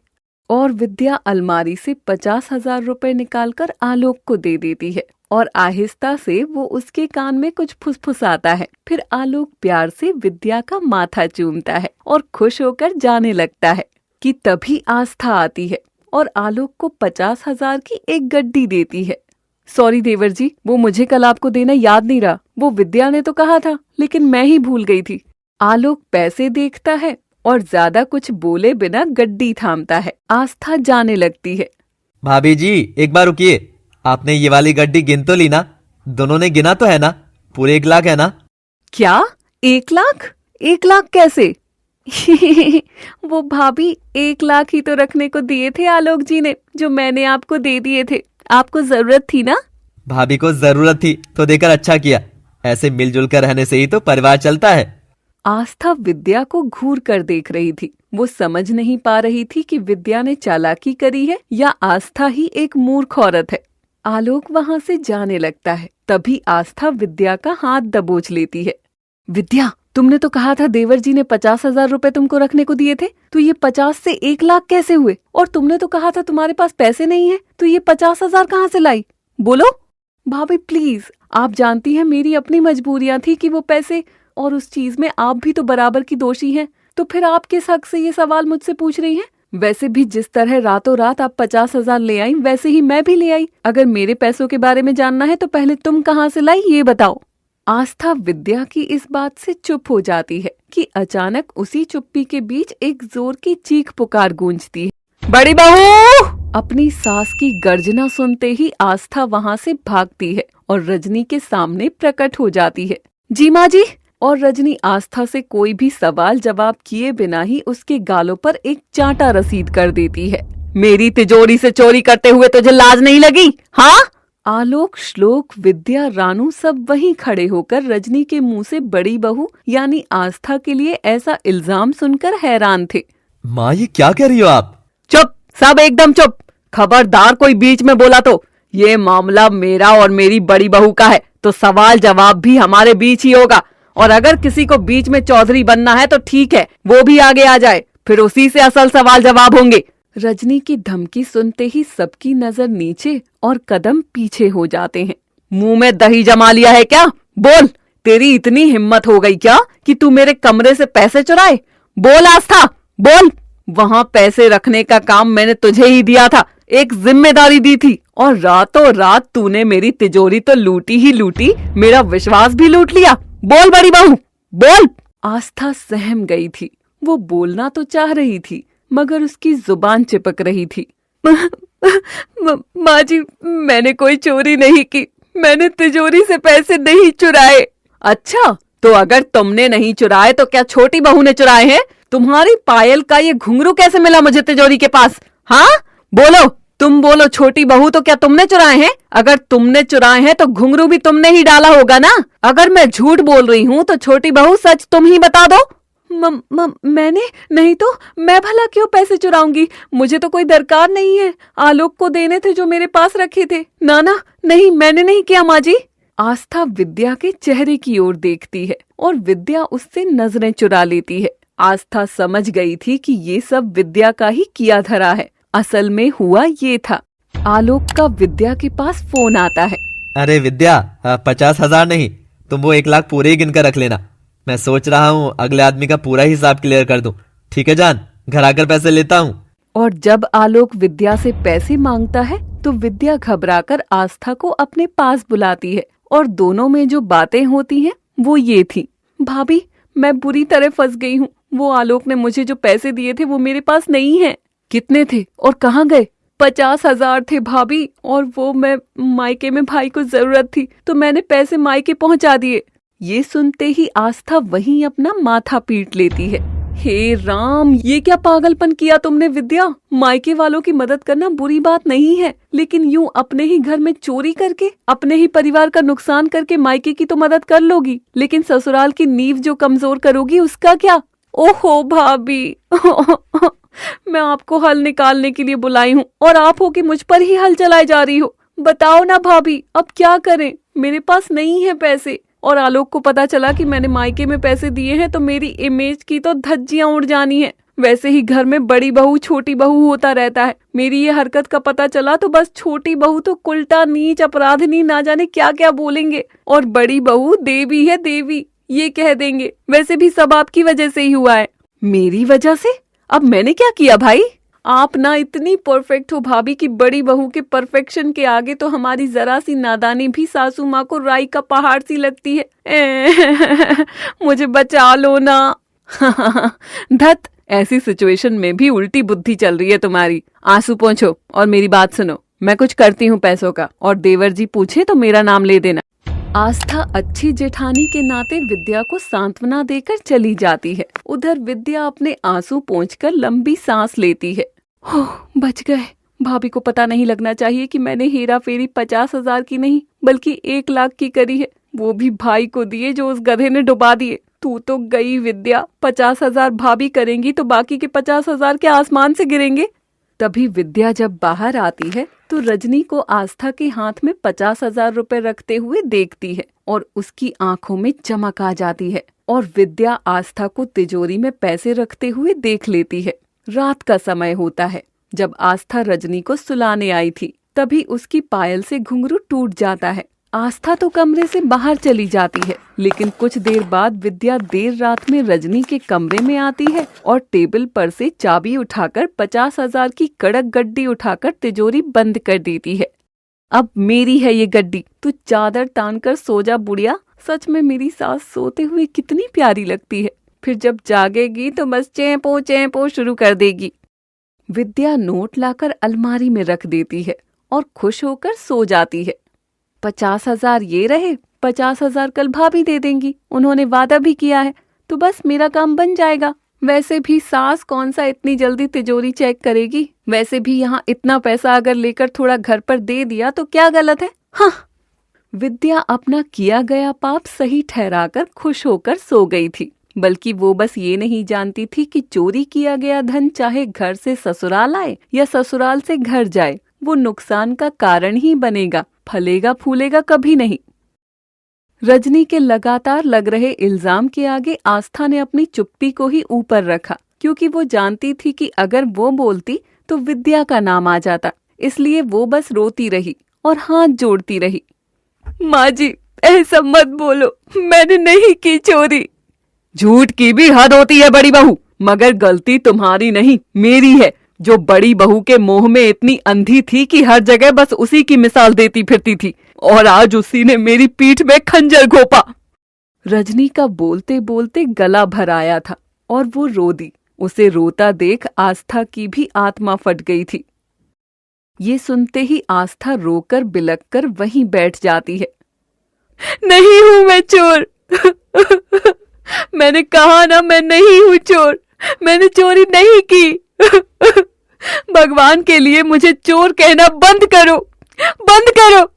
और विद्या अलमारी से 50,000 रुपए निकालकर आलोक को दे देती है और आहिस्ता से वो उसके कान में कुछ फुसफुसाता है। फिर आलोक प्यार से विद्या का माथा चूमता है और खुश होकर जाने लगता है कि तभी आस्था आती है और आलोक को 50,000 की एक गड्डी देती है। सॉरी देवर जी, वो मुझे कल आपको देना याद नहीं रहा। वो विद्या ने तो कहा था, लेकिन मैं ही भूल गई थी। आलोक पैसे देखता है और ज्यादा कुछ बोले बिना गड्डी थामता है। आस्था जाने लगती है। भाभी जी एक बार रुकिए, आपने ये वाली गड्डी गिन तो ली ना? दोनों ने गिना तो है ना? पूरे 1 लाख है ना? क्या 1 लाख? 1 लाख कैसे? वो भाभी 1 लाख ही तो रखने को दिए थे आलोक जी ने, जो मैंने आपको दे दिए थे। आपको जरूरत थी ना? भाभी को जरूरत थी तो देकर अच्छा किया। ऐसे मिलजुल कर रहने से ही तो परिवार चलता है। आस्था विद्या को घूर कर देख रही थी। वो समझ नहीं पा रही थी कि विद्या ने चालाकी करी है या आस्था ही एक मूर्ख औरत है। आलोक वहां से जाने लगता है। तभी आस्था विद्या का हाथ दबोच लेती है। विद्या, तुमने तो कहा था देवर जी ने 50,000 रुपए तुमको रखने को दिए थे, तो ये 50 से 1 लाख कैसे हुए? और तुमने तो कहा था तुम्हारे पास पैसे नहीं है, तो ये 50,000 कहाँ से लाई? बोलो। भाभी प्लीज, आप जानती हैं मेरी अपनी मजबूरियां थी कि वो पैसे, और उस चीज में आप भी तो बराबर की दोषी हैं। तो फिर आप किस हक से ये सवाल मुझसे पूछ रही हैं? वैसे भी जिस तरह रातों रात आप 50,000 ले आई, वैसे ही मैं भी ले आई। अगर मेरे पैसों के बारे में जानना है तो पहले तुम कहाँ से लाई ये बताओ। आस्था विद्या की इस बात से चुप हो जाती है कि अचानक उसी चुप्पी के बीच एक जोर की चीख पुकार गूंजती है। बड़ी बहू! अपनी सास की गर्जना सुनते ही आस्था वहां से भागती है और रजनी के सामने प्रकट हो जाती है। जी माँ जी। और रजनी आस्था से कोई भी सवाल जवाब किए बिना ही उसके गालों पर एक चांटा रसीद कर देती है। मेरी तिजोरी से चोरी करते हुए तुझे लाज नहीं लगी? हाँ? आलोक, श्लोक, विद्या, रानू सब वहीं खड़े होकर रजनी के मुंह से बड़ी बहू यानी आस्था के लिए ऐसा इल्जाम सुनकर हैरान थे। माँ ये क्या कह रही हो आप? चुप, सब एकदम चुप। खबरदार कोई बीच में बोला तो ये मामला मेरा और मेरी बड़ी बहू का है, तो सवाल जवाब भी हमारे बीच ही होगा। और अगर किसी को बीच में चौधरी बनना है तो ठीक है, वो भी आगे आ जाए, फिर उसी से असल सवाल जवाब होंगे। रजनी की धमकी सुनते ही सबकी नजर नीचे और कदम पीछे हो जाते हैं। मुंह में दही जमा लिया है क्या? बोल, तेरी इतनी हिम्मत हो गई क्या कि तू मेरे कमरे से पैसे चुराए? बोल आस्था, बोल। वहाँ पैसे रखने का काम मैंने तुझे ही दिया था, एक जिम्मेदारी दी थी, और रातों रात तूने मेरी तिजोरी तो लूटी ही लूटी, मेरा विश्वास भी लूट लिया। बोल बड़ी बहू, बोल। आस्था सहम गई थी। वो बोलना तो चाह रही थी, मगर उसकी जुबान चिपक रही थी। माँ जी, मैंने कोई चोरी नहीं की, मैंने तिजोरी से पैसे नहीं चुराए। अच्छा, तो अगर तुमने नहीं चुराए तो क्या छोटी बहू ने चुराए हैं? तुम्हारी पायल का ये घुंघरू कैसे मिला मुझे तिजोरी के पास? हाँ बोलो, तुम बोलो, छोटी बहू तो क्या तुमने चुराए हैं? अगर तुमने चुराए हैं तो घुंघरू भी तुमने ही डाला होगा ना। अगर मैं झूठ बोल रही हूँ तो छोटी बहू सच तुम ही बता दो। मैंने नहीं तो मैं भला क्यों पैसे चुराऊंगी? मुझे तो कोई दरकार नहीं है, आलोक को देने थे जो मेरे पास रखे थे। ना नहीं, मैंने नहीं किया माँ जी। आस्था विद्या के चेहरे की ओर देखती है और विद्या उससे नजरें चुरा लेती है। आस्था समझ गई थी कि ये सब विद्या का ही किया धरा है। असल में हुआ ये था, आलोक का विद्या के पास फोन आता है। अरे विद्या, 50,000 नहीं, तुम वो 1 लाख पूरे ही गिनकर रख लेना। मैं सोच रहा हूँ अगले आदमी का पूरा हिसाब क्लियर कर दूं। ठीक है जान, घर आकर पैसे लेता हूँ। और जब आलोक विद्या से पैसे मांगता है तो विद्या घबराकर आस्था को अपने पास बुलाती है और दोनों में जो बातें होती हैं वो ये थी। भाभी, मैं बुरी तरह फंस गई हूँ। वो आलोक ने मुझे जो पैसे दिए थे वो मेरे पास नहीं है। कितने थे और कहाँ गए? 50,000 थे भाभी, और वो मैं मायके में भाई को जरूरत थी तो मैंने पैसे मायके पहुँचा दिए। ये सुनते ही आस्था वहीं अपना माथा पीट लेती है। हे राम, ये क्या पागलपन किया तुमने विद्या? मायके वालों की मदद करना बुरी बात नहीं है, लेकिन यूं अपने ही घर में चोरी करके, अपने ही परिवार का नुकसान करके मायके की तो मदद कर लोगी, लेकिन ससुराल की नींव जो कमजोर करोगी उसका क्या? ओहो भाभी, मैं आपको हल निकालने के लिए बुलाई हूँ और आप हो कि मुझ पर ही हल चलाए जा रही हो। बताओ ना भाभी, अब क्या करें? मेरे पास नहीं है पैसे, और आलोक को पता चला कि मैंने मायके में पैसे दिए हैं तो मेरी इमेज की तो धज्जियां उड़ जानी है। वैसे ही घर में बड़ी बहू छोटी बहू होता रहता है। मेरी ये हरकत का पता चला तो बस छोटी बहू तो उल्टा नीच अपराधनी ना जाने क्या क्या बोलेंगे, और बड़ी बहू देवी है देवी ये कह देंगे। वैसे भी सब आपकी वजह से ही हुआ है। मेरी वजह से? अब मैंने क्या किया भाई? आप ना इतनी परफेक्ट हो भाभी की बड़ी बहू के परफेक्शन के आगे तो हमारी जरा सी नादानी भी सासू माँ को राई का पहाड़ सी लगती है। मुझे बचा लो ना। धत, ऐसी सिचुएशन में भी उल्टी बुद्धि चल रही है तुम्हारी। आंसू पोंछो और मेरी बात सुनो। मैं कुछ करती हूँ पैसों का, और देवर जी पूछे तो मेरा नाम ले देना। आस्था अच्छी जेठानी के नाते विद्या को सांत्वना देकर चली जाती है। उधर विद्या अपने आंसू पोंछकर लंबी सांस लेती है। हो, बच गए। भाभी को पता नहीं लगना चाहिए कि मैंने हेरा फेरी 50,000 की नहीं बल्कि 1 लाख की करी है, वो भी भाई को दिए जो उस गधे ने डुबा दिए। तू तो गई विद्या। 50,000 भाभी करेंगी तो बाकी के 50,000 के आसमान से गिरेंगे। तभी विद्या जब बाहर आती है तो रजनी को आस्था के हाथ में 50,000 रुपए रखते हुए देखती है और उसकी आंखों में चमक आ जाती है और विद्या आस्था को तिजोरी में पैसे रखते हुए देख लेती है। रात का समय होता है। जब आस्था रजनी को सुलाने आई थी तभी उसकी पायल से घुंघरू टूट जाता है। आस्था तो कमरे से बाहर चली जाती है, लेकिन कुछ देर बाद विद्या देर रात में रजनी के कमरे में आती है और टेबल पर से चाबी उठाकर 50,000 की कड़क गड्डी उठाकर तिजोरी बंद कर देती है। अब मेरी है ये गड्डी, तू चादर तान कर सो जा बुढ़िया। सच में मेरी सास सोते हुए कितनी प्यारी लगती है, फिर जब जागेगी तो बस चैंपो चैंपो शुरू कर देगी। विद्या नोट लाकर अलमारी में रख देती है और खुश होकर सो जाती है। 50,000 ये रहे, 50,000 कल भाभी दे देंगी, उन्होंने वादा भी किया है, तो बस मेरा काम बन जाएगा। वैसे भी सास कौन सा इतनी जल्दी तिजोरी चेक करेगी। वैसे भी यहाँ इतना पैसा अगर लेकर थोड़ा घर पर दे दिया तो क्या गलत है। हाँ। विद्या अपना किया गया पाप सही ठहराकर खुश होकर सो गई थी, बल्कि वो बस ये नहीं जानती थी कि चोरी किया गया धन चाहे घर से ससुराल आए या ससुराल से घर जाए, वो नुकसान का कारण ही बनेगा, फलेगा फूलेगा कभी नहीं। रजनी के लगातार लग रहे इल्जाम के आगे आस्था ने अपनी चुप्पी को ही ऊपर रखा, क्योंकि वो जानती थी कि अगर वो बोलती तो विद्या का नाम आ जाता। इसलिए वो बस रोती रही और हाथ जोड़ती रही। माँ जी, ऐसा मत बोलो, मैंने नहीं की चोरी। झूठ की भी हद होती है बड़ी बहू, मगर गलती तुम्हारी नहीं मेरी है, जो बड़ी बहू के मोह में इतनी अंधी थी कि हर जगह बस उसी की मिसाल देती फिरती थी, और आज उसी ने मेरी पीठ में खंजर घोंपा। रजनी का बोलते बोलते गला भर आया था और वो रो दी। उसे रोता देख आस्था की भी आत्मा फट गई थी। ये सुनते ही आस्था रोकर बिलक कर वहीं बैठ जाती है। नहीं हूं मैं चोर। मैंने कहा ना, मैं नहीं हूं चोर, मैंने चोरी नहीं की। भगवान के लिए मुझे चोर कहना बंद करो, बंद करो।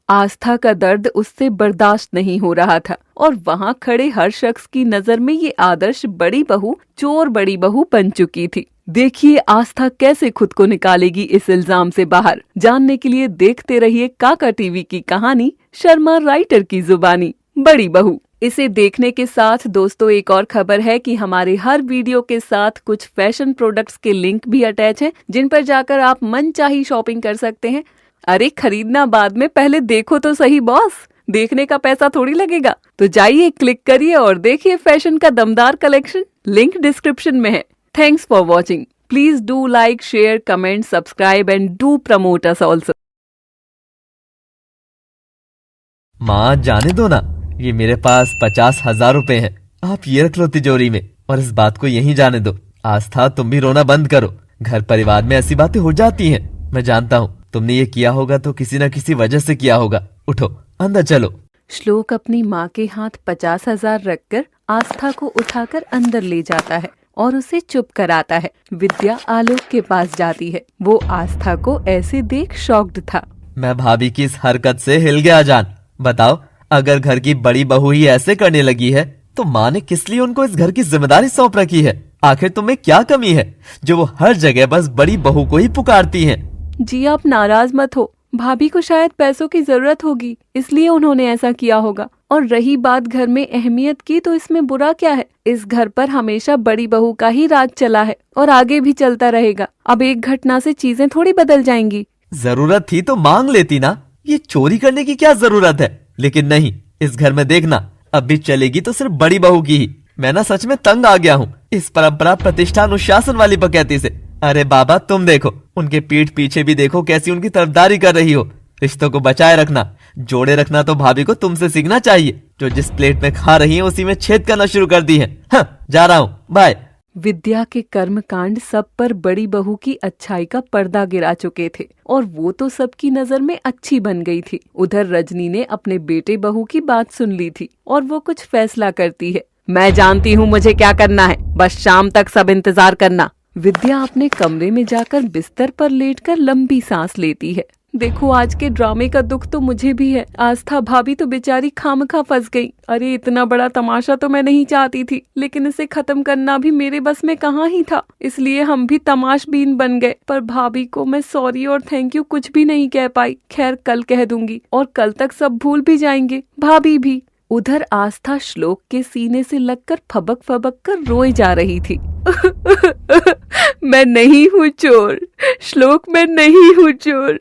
आस्था का दर्द उससे बर्दाश्त नहीं हो रहा था और वहां खड़े हर शख्स की नजर में ये आदर्श बड़ी बहू चोर बड़ी बहू बन चुकी थी। देखिए आस्था कैसे खुद को निकालेगी इस इल्जाम से बाहर। जानने के लिए देखते रहिए काका टीवी की कहानी शर्मा राइटर की जुबानी बड़ी बहू। इसे देखने के साथ दोस्तों एक और खबर है कि हमारे हर वीडियो के साथ कुछ फैशन प्रोडक्ट्स के लिंक भी अटैच हैं, जिन पर जाकर आप मनचाही शॉपिंग कर सकते हैं। अरे खरीदना बाद में, पहले देखो तो सही बॉस, देखने का पैसा थोड़ी लगेगा। तो जाइए, क्लिक करिए और देखिए फैशन का दमदार कलेक्शन। लिंक डिस्क्रिप्शन में है। Thanks for watching. Please do like, share, comment, subscribe and do promote us also. माँ जाने दो ना, ये मेरे पास 50,000 रुपए हैं, आप ये रख लो तिजोरी में, और इस बात को यहीं जाने दो। आस्था तुम भी रोना बंद करो, घर परिवार में ऐसी बातें हो जाती हैं। मैं जानता हूँ तुमने ये किया होगा तो किसी न किसी वजह से किया होगा। उठो अंदर चलो। श्लोक अपनी माँ के हाथ 50,000 रखकर आस्था को उठाकर अंदर ले जाता है और उसे चुप कराता है। विद्या आलोक के पास जाती है। वो आस्था को ऐसे देख शॉक्ड था। मैं भाभी की इस हरकत से हिल गया जान। बताओ, अगर घर की बड़ी बहू ही ऐसे करने लगी है तो माँ ने किस लिए उनको इस घर की जिम्मेदारी सौंप रखी है? आखिर तुम्हें क्या कमी है जो वो हर जगह बस बड़ी बहू को ही पुकारती हैं? जी आप नाराज मत हो, भाभी को शायद पैसों की जरूरत होगी, इसलिए उन्होंने ऐसा किया होगा। और रही बात घर में अहमियत की, तो इसमें बुरा क्या है? इस घर पर हमेशा बड़ी बहू का ही राज चला है और आगे भी चलता रहेगा। अब एक घटना से चीजें थोड़ी बदल जाएंगी। जरूरत थी तो मांग लेती ना, ये चोरी करने की क्या जरूरत है? लेकिन नहीं, इस घर में देखना अब भी चलेगी तो सिर्फ बड़ी बहू की ही। मैं ना सच में तंग आ गया हूँ इस परंपरा, प्रतिष्ठा, अनुशासन वाली बकैती से। अरे बाबा तुम देखो, उनके पीठ पीछे भी देखो कैसी उनकी तरफदारी कर रही हो। रिश्तों को बचाए रखना, जोड़े रखना तो भाभी को तुमसे सीखना चाहिए। जो जिस प्लेट में खा रही है उसी में छेद करना शुरू कर दी है। हाँ, जा रहा हूँ, बाय। विद्या के कर्मकांड सब पर बड़ी बहू की अच्छाई का पर्दा गिरा चुके थे और वो तो सबकी नजर में अच्छी बन गई थी। उधर रजनी ने अपने बेटे बहू की बात सुन ली थी और वो कुछ फैसला करती है। मैं जानती हूँ मुझे क्या करना है, बस शाम तक सब इंतजार करना। विद्या अपने कमरे में जाकर बिस्तर पर लेटकर लंबी सांस लेती है। देखो, आज के ड्रामे का दुख तो मुझे भी है। आस्था भाभी तो बेचारी खामखा फंस गई। अरे इतना बड़ा तमाशा तो मैं नहीं चाहती थी, लेकिन इसे खत्म करना भी मेरे बस में कहाँ ही था, इसलिए हम भी तमाशबीन बन गए। पर भाभी को मैं सॉरी और थैंक यू कुछ भी नहीं कह पाई। खैर कल कह दूंगी और कल तक सब भूल भी जाएंगे, भाभी भी। उधर आस्था श्लोक के सीने से लगकर फबक फबक कर रोए जा रही थी। मैं नहीं हूँ चोर, श्लोक मैं नहीं हूँ चोर।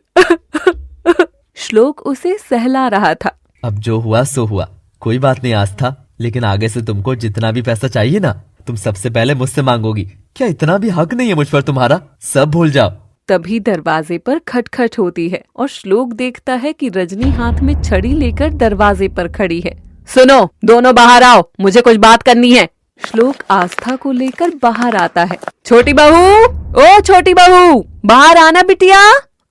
श्लोक उसे सहला रहा था। अब जो हुआ सो हुआ, कोई बात नहीं आस्था, लेकिन आगे से तुमको जितना भी पैसा चाहिए ना, तुम सबसे पहले मुझसे मांगोगी। क्या इतना भी हक नहीं है मुझ पर तुम्हारा? सब भूल जाओ। तभी दरवाजे पर खटखट होती है और श्लोक देखता है कि रजनी हाथ में छड़ी लेकर दरवाजे पर खड़ी है। सुनो, दोनों बाहर आओ, मुझे कुछ बात करनी है। श्लोक आस्था को लेकर बाहर आता है। छोटी बहू, ओ छोटी बहू, बाहर आना बिटिया।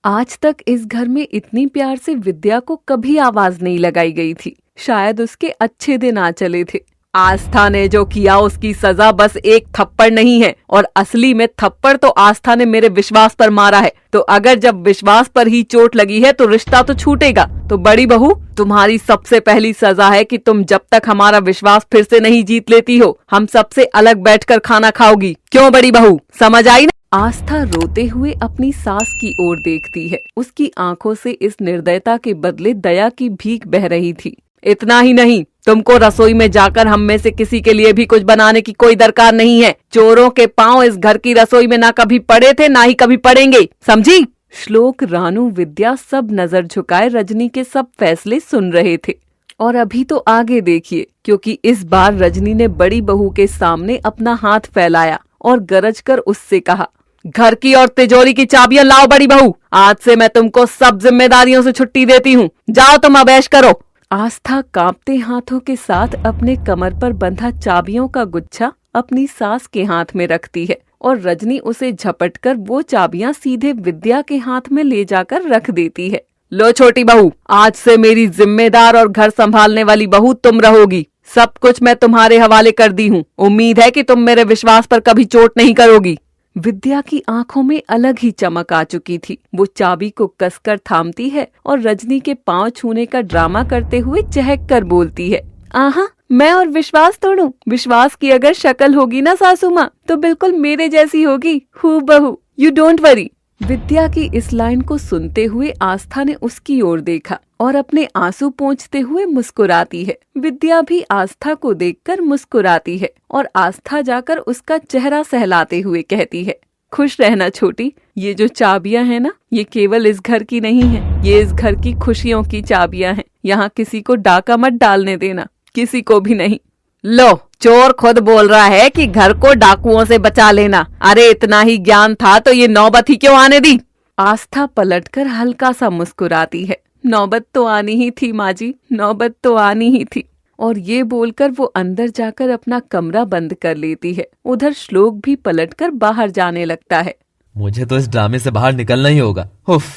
आज तक इस घर में इतनी प्यार से विद्या को कभी आवाज नहीं लगाई गई थी। शायद उसके अच्छे दिन आ चले थे। आस्था ने जो किया उसकी सजा बस एक थप्पड़ नहीं है, और असली में थप्पड़ तो आस्था ने मेरे विश्वास पर मारा है। तो अगर जब विश्वास पर ही चोट लगी है तो रिश्ता तो छूटेगा। तो बड़ी बहू, तुम्हारी सबसे पहली सजा है कि तुम जब तक हमारा विश्वास फिर से नहीं जीत लेती हो, हम सबसे अलग बैठकर खाना खाओगी। क्यों बड़ी बहू, समझ आई ना? आस्था रोते हुए अपनी सास की ओर देखती है। उसकी आंखों से इस निर्दयता के बदले दया की भीख बह रही थी। इतना ही नहीं, तुमको रसोई में जाकर हम में से किसी के लिए भी कुछ बनाने की कोई दरकार नहीं है। चोरों के पांव इस घर की रसोई में ना कभी पड़े थे, ना ही कभी पड़ेंगे, समझी? श्लोक, रानू, विद्या सब नजर झुकाए रजनी के सब फैसले सुन रहे थे। और अभी तो आगे देखिए, क्योंकि इस बार रजनी ने बड़ी बहू के सामने अपना हाथ फैलाया और गरज कर उससे कहा, घर की और तिजोरी की चाबियां लाओ बड़ी बहू। आज से मैं तुमको सब जिम्मेदारियों से छुट्टी देती हूँ। जाओ तुम अब ऐश करो। आस्था कांपते हाथों के साथ अपने कमर पर बंधा चाबियों का गुच्छा अपनी सास के हाथ में रखती है और रजनी उसे झपटकर वो चाबियां सीधे विद्या के हाथ में ले जाकर रख देती है। लो छोटी बहू, आज से मेरी जिम्मेदार और घर संभालने वाली बहू तुम रहोगी। सब कुछ मैं तुम्हारे हवाले कर दी हूँ। उम्मीद है कि तुम मेरे विश्वास पर कभी चोट नहीं करोगी। विद्या की आंखों में अलग ही चमक आ चुकी थी। वो चाबी को कसकर थामती है और रजनी के पांव छूने का ड्रामा करते हुए चहक कर बोलती है, आहा, मैं और विश्वास तोड़ूं? विश्वास की अगर शक्ल होगी ना सासू माँ, तो बिल्कुल मेरे जैसी होगी, हूबहू। You don't worry. विद्या की इस लाइन को सुनते हुए आस्था ने उसकी ओर देखा और अपने आंसू पोंछते हुए मुस्कुराती है। विद्या भी आस्था को देखकर मुस्कुराती है और आस्था जाकर उसका चेहरा सहलाते हुए कहती है, खुश रहना छोटी। ये जो चाबियां हैं ना, ये केवल इस घर की नहीं है, ये इस घर की खुशियों की चाबियां हैं। यहाँ किसी को डाका मत डालने देना, किसी को भी नहीं। लो, चोर खुद बोल रहा है कि घर को डाकुओं से बचा लेना। अरे इतना ही ज्ञान था तो ये नौबत ही क्यों आने दी? आस्था पलटकर हल्का सा मुस्कुराती है। नौबत तो आनी ही थी माँ जी, नौबत तो आनी ही थी। और ये बोलकर वो अंदर जाकर अपना कमरा बंद कर लेती है। उधर श्लोक भी पलटकर बाहर जाने लगता है। मुझे तो इस ड्रामे से बाहर निकलना ही होगा। उफ।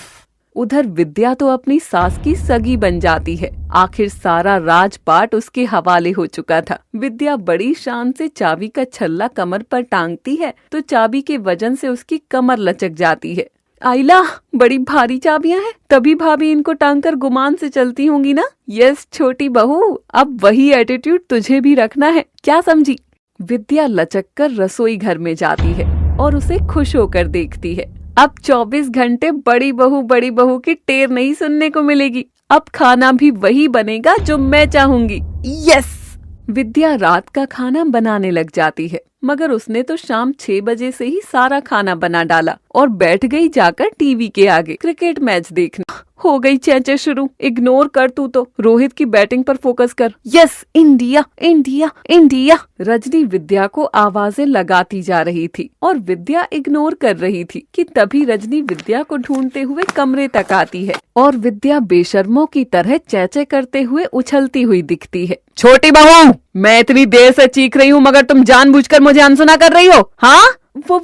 उधर विद्या तो अपनी सास की सगी बन जाती है। आखिर सारा राजपाट उसके हवाले हो चुका था। विद्या बड़ी शान से चाबी का छल्ला कमर पर टांगती है तो चाबी के वजन से उसकी कमर लचक जाती है। आइला, बड़ी भारी चाबियां हैं, तभी भाभी इनको टांग कर गुमान से चलती होंगी ना। यस छोटी बहू, अब वही एटीट्यूड तुझे भी रखना है, क्या समझी? विद्या लचक कर रसोई घर में जाती है और उसे खुश होकर देखती है। अब 24 घंटे बड़ी बहू की टेर नहीं सुनने को मिलेगी। अब खाना भी वही बनेगा जो मैं चाहूंगी। यस! विद्या रात का खाना बनाने लग जाती है, मगर उसने तो शाम 6 बजे से ही सारा खाना बना डाला और बैठ गई जाकर टीवी के आगे क्रिकेट मैच देखने। हो गई चैंचे शुरू। इग्नोर कर तू तो, रोहित की बैटिंग पर फोकस कर। Yes, India India India. Rajni Vidya को आवाजें लगाती जा रही थी और विद्या इग्नोर कर रही थी कि तभी रजनी विद्या को ढूंढते हुए कमरे तक आती है और विद्या बेशर्मों की तरह चैचे करते हुए उछलती हुई दिखती है। छोटी बहू, मैं इतनी देर से चीख रही हूँ मगर तुम जानबूझकर मुझे अनसुना कर रही हो। हाँ, वो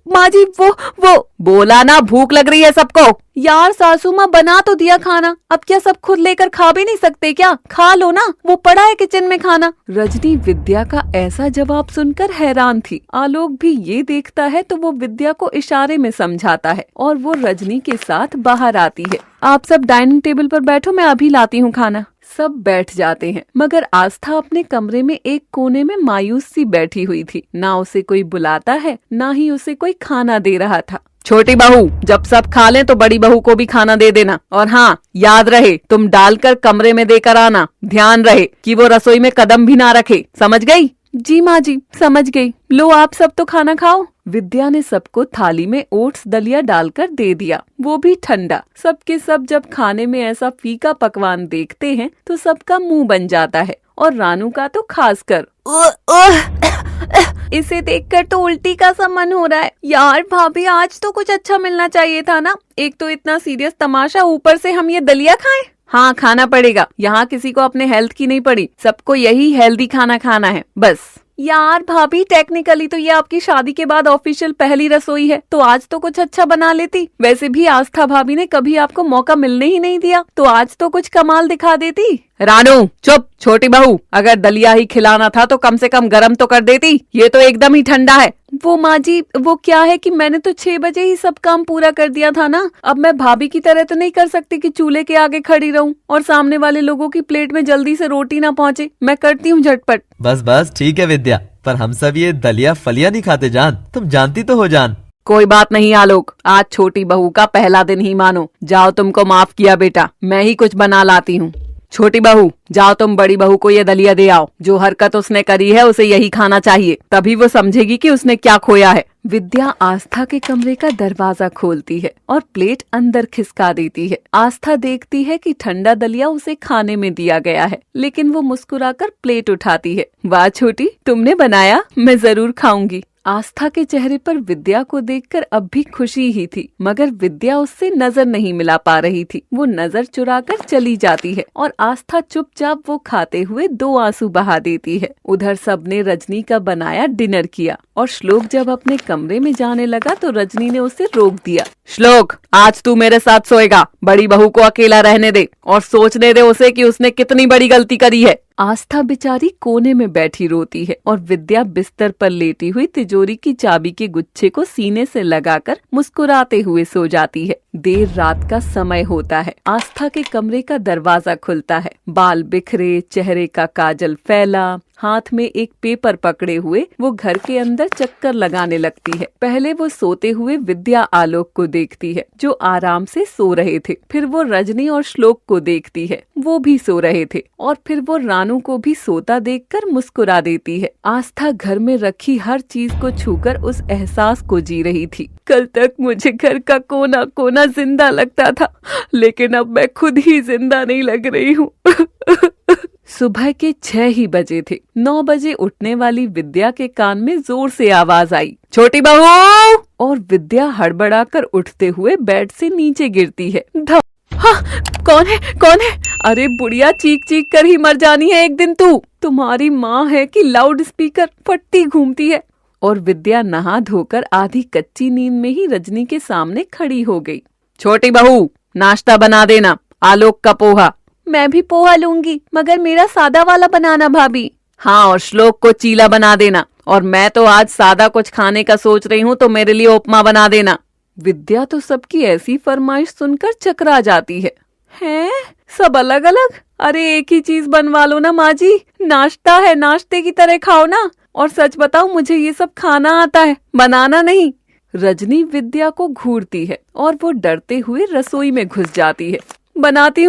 माँ जी, वो बोला ना, भूख लग रही है सबको। यार सासू माँ, बना तो दिया खाना, अब क्या सब खुद लेकर खा भी नहीं सकते क्या? खा लो ना, वो पड़ा है किचन में खाना। रजनी विद्या का ऐसा जवाब सुनकर हैरान थी। आलोक भी ये देखता है तो वो विद्या को इशारे में समझाता है और वो रजनी के साथ बाहर आती है। आप सब डाइनिंग टेबल पर बैठो, मैं अभी लाती हूँ खाना। सब बैठ जाते हैं मगर आस्था अपने कमरे में एक कोने में मायूस सी बैठी हुई थी। ना उसे कोई बुलाता है, ना ही उसे कोई खाना दे रहा था। छोटी बहू, जब सब खा लें तो बड़ी बहू को भी खाना दे देना, और हाँ, याद रहे तुम डालकर कमरे में देकर आना। ध्यान रहे कि वो रसोई में कदम भी ना रखे, समझ गई? जी माँ जी, समझ गई। लो आप सब तो खाना खाओ। विद्या ने सबको थाली में ओट्स दलिया डालकर दे दिया, वो भी ठंडा। सबके सब जब खाने में ऐसा फीका पकवान देखते हैं तो सबका मुंह बन जाता है और रानू का तो खासकर। इसे देखकर तो उल्टी का सा मन हो रहा है। यार भाभी, आज तो कुछ अच्छा मिलना चाहिए था ना। एक तो इतना सीरियस तमाशा, ऊपर से हम ये दलिया खाएं। हाँ, खाना पड़ेगा। यहाँ किसी को अपने हेल्थ की नहीं पड़ी, सबको यही हेल्दी खाना खाना है बस। यार भाभी, टेक्निकली तो ये आपकी शादी के बाद ऑफिशियल पहली रसोई है, तो आज तो कुछ अच्छा बना लेती। वैसे भी आस्था भाभी ने कभी आपको मौका मिलने ही नहीं दिया, तो आज तो कुछ कमाल दिखा देती। रानू चुप। छोटी बहू, अगर दलिया ही खिलाना था तो कम से कम गरम तो कर देती, ये तो एकदम ही ठंडा है। वो माँ जी, वो क्या है कि मैंने तो 6 बजे ही सब काम पूरा कर दिया था ना। अब मैं भाभी की तरह तो नहीं कर सकती कि चूल्हे के आगे खड़ी रहूं और सामने वाले लोगों की प्लेट में जल्दी से रोटी ना पहुँचे। मैं करती हूँ झटपट। बस बस ठीक है विद्या, पर हम सब ये दलिया फलिया नहीं खाते जान, तुम जानती तो हो जान। कोई बात नहीं आलोक, आज छोटी बहू का पहला दिन ही मानो। जाओ, तुमको माफ किया बेटा, मैं ही कुछ बना लाती हूँ। छोटी बहू, जाओ तुम बड़ी बहू को ये दलिया दे आओ। जो हरकत उसने करी है उसे यही खाना चाहिए, तभी वो समझेगी कि उसने क्या खोया है। विद्या आस्था के कमरे का दरवाजा खोलती है और प्लेट अंदर खिसका देती है। आस्था देखती है कि ठंडा दलिया उसे खाने में दिया गया है, लेकिन वो मुस्कुराकर प्लेट उठाती है। वाह छोटी, तुमने बनाया, मैं जरूर खाऊंगी। आस्था के चेहरे पर विद्या को देखकर अब भी खुशी ही थी, मगर विद्या उससे नजर नहीं मिला पा रही थी। वो नजर चुराकर चली जाती है और आस्था चुपचाप वो खाते हुए 2 आंसू बहा देती है। उधर सबने रजनी का बनाया डिनर किया और श्लोक जब अपने कमरे में जाने लगा तो रजनी ने उसे रोक दिया। श्लोक, आज तू मेरे साथ सोएगा, बड़ी बहू को अकेला रहने दे और सोचने दे उसे कि उसने कितनी बड़ी गलती करी है। आस्था बेचारी कोने में बैठी रोती है और विद्या बिस्तर पर लेटी हुई तिजोरी की चाबी के गुच्छे को सीने से लगाकर मुस्कुराते हुए सो जाती है। देर रात का समय होता है। आस्था के कमरे का दरवाजा खुलता है। बाल बिखरे, चेहरे का काजल फैला, हाथ में एक पेपर पकड़े हुए वो घर के अंदर चक्कर लगाने लगती है। पहले वो सोते हुए विद्या आलोक को देखती है जो आराम से सो रहे थे। फिर वो रजनी और श्लोक को देखती है, वो भी सो रहे थे। और फिर वो रानू को भी सोता देखकर मुस्कुरा देती है। आस्था घर में रखी हर चीज को छूकर उस एहसास को जी रही थी। कल तक मुझे घर का कोना कोना जिंदा लगता था, लेकिन अब मैं खुद ही जिंदा नहीं लग रही हूँ। सुबह के 6 ही बजे थे। 9 बजे उठने वाली विद्या के कान में जोर से आवाज आई, छोटी बहू! और विद्या हड़बड़ाकर उठते हुए बेड से नीचे गिरती है। हाँ, कौन है? कौन है? अरे बुढ़िया, चीख चीख कर ही मर जानी है एक दिन तू। तुम्हारी माँ है कि लाउड स्पीकर फटती घूमती है। और विद्या नहा धोकर आधी कच्ची नींद में ही रजनी के सामने खड़ी हो गई। छोटी बहू, नाश्ता बना देना, आलोक का पोहा। मैं भी पोहा लूंगी, मगर मेरा सादा वाला बनाना भाभी। हाँ, और श्लोक को चीला बना देना। और मैं तो आज सादा कुछ खाने का सोच रही हूँ, तो मेरे लिए उपमा बना देना। विद्या तो सबकी ऐसी फरमाइश सुनकर चकरा जाती है। हैं? सब अलग अलग? अरे एक ही चीज बनवा लो ना माँ जी, नाश्ता है, नाश्ते की तरह खाओ ना। और सच बताओ, मुझे ये सब खाना आता है, बनाना नहीं। रजनी विद्या को घूरती है और वो डरते हुए रसोई में घुस जाती है। बनाती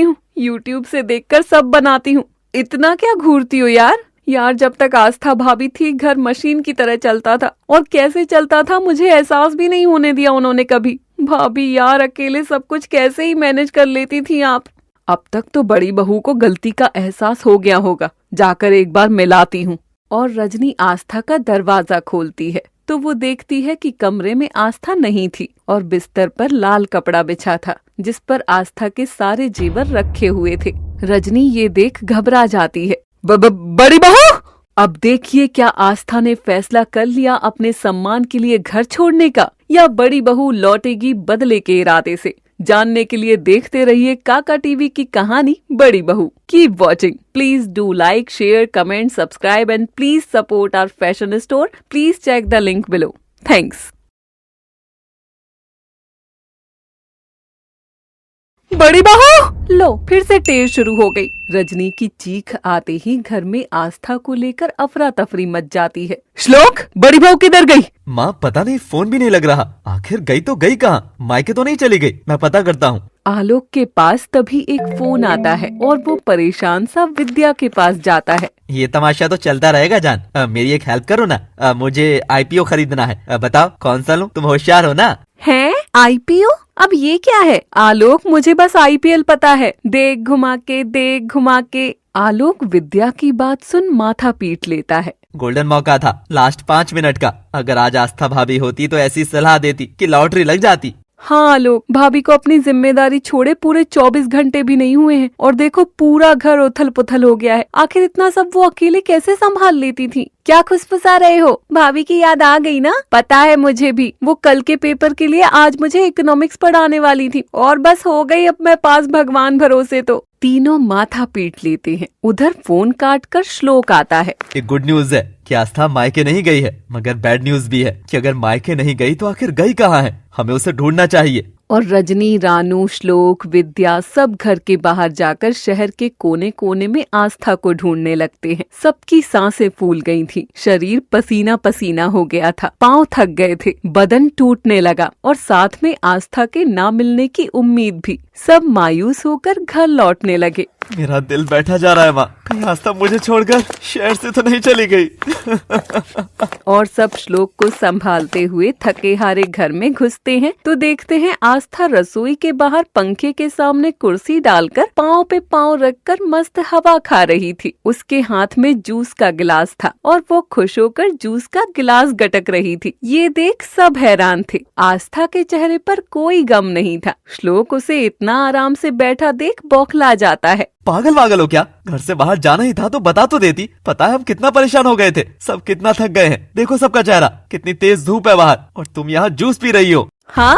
हूँ, यूट्यूब से देखकर सब बनाती हूँ। इतना क्या घूरती हो यार? जब तक आस्था भाभी थी घर मशीन की तरह चलता था, और कैसे चलता था मुझे एहसास भी नहीं होने दिया उन्होंने कभी। भाभी यार, अकेले सब कुछ कैसे ही मैनेज कर लेती थी आप। अब तक तो बड़ी बहू को गलती का एहसास हो गया होगा, जाकर एक बार मिलाती हूँ। और रजनी आस्था का दरवाजा खोलती है तो वो देखती है कि कमरे में आस्था नहीं थी और बिस्तर पर लाल कपड़ा बिछा था जिस पर आस्था के सारे जेवर रखे हुए थे। रजनी ये देख घबरा जाती है। बड़ी बहू! अब देखिए क्या आस्था ने फैसला कर लिया अपने सम्मान के लिए घर छोड़ने का, या बड़ी बहू लौटेगी बदले के इरादे से। जानने के लिए देखते रहिए काका टीवी की कहानी बड़ी बहू। Keep watching. Please do like, share, comment, subscribe and please support our fashion store. Please check the link below. Thanks. बड़ी बहू! लो, फिर से टेर शुरू हो गई। रजनी की चीख आते ही घर में आस्था को लेकर अफरा तफरी मच जाती है। श्लोक, बड़ी बहू किधर गई? माँ पता नहीं, फोन भी नहीं लग रहा। आखिर गई तो गई कहाँ? मायके तो नहीं चली गई? मैं पता करता हूँ। आलोक के पास तभी एक फोन आता है और वो परेशान सा विद्या के पास जाता है। ये तमाशा तो चलता रहेगा जान। मेरी एक हेल्प करो ना। मुझे आईपीओ खरीदना है। बताओ कौन सा लूँ? तुम होशियार हो ना। है आईपीओ? अब ये क्या है? आलोक, मुझे बस आईपीएल पता है। देख घुमा के। आलोक विद्या की बात सुन माथा पीट लेता है। गोल्डन मौका था, लास्ट 5 मिनट का। अगर आज आस्था भाभी होती तो ऐसी सलाह देती कि लॉटरी लग जाती। हाँ आलोक, भाभी को अपनी जिम्मेदारी छोड़े पूरे 24 घंटे भी नहीं हुए हैं और देखो पूरा घर उथल पुथल हो गया है। आखिर इतना सब वो अकेले कैसे संभाल लेती थी? क्या खुसफुसा रहे हो? भाभी की याद आ गई ना? पता है मुझे भी। वो कल के पेपर के लिए आज मुझे इकोनॉमिक्स पढ़ाने वाली थी और बस हो गई अब मैं पास भगवान भरोसे। तो तीनों माथा पीट लेते हैं। उधर फोन काट कर श्लोक आता है। एक गुड न्यूज है कि आस्था मायके नहीं गई है, मगर बैड न्यूज भी है कि अगर मायके नहीं गई तो आखिर गई कहाँ है? हमें उसे ढूंढना चाहिए। और रजनी, रानू, श्लोक, विद्या सब घर के बाहर जाकर शहर के कोने कोने में आस्था को ढूंढने लगते हैं। सबकी सांसें फूल गई थी, शरीर पसीना पसीना हो गया था, पांव थक गए थे, बदन टूटने लगा और साथ में आस्था के ना मिलने की उम्मीद भी। सब मायूस होकर घर लौटने लगे। मेरा दिल बैठा जा रहा है माँ, कहीं आस्था मुझे छोड़कर शहर से तो नहीं चली गई। और सब श्लोक को संभालते हुए थके हारे घर में घुसते हैं तो देखते हैं आस्था रसोई के बाहर पंखे के सामने कुर्सी डालकर पाँव पे पाँव रखकर मस्त हवा खा रही थी। उसके हाथ में जूस का गिलास था और वो खुश होकर जूस का गिलास गटक रही थी। ये देख सब हैरान थे। आस्था के चेहरे पर कोई गम नहीं था। श्लोक उसे इतना आराम से बैठा देख बौखला जाता है। पागल वागल हो क्या? घर से बाहर जाना ही था तो बता तो देती। पता है हम कितना परेशान हो गए थे, सब कितना थक गए हैं। देखो सबका चेहरा, कितनी तेज धूप है बाहर और तुम यहाँ जूस पी रही हो। हाँ?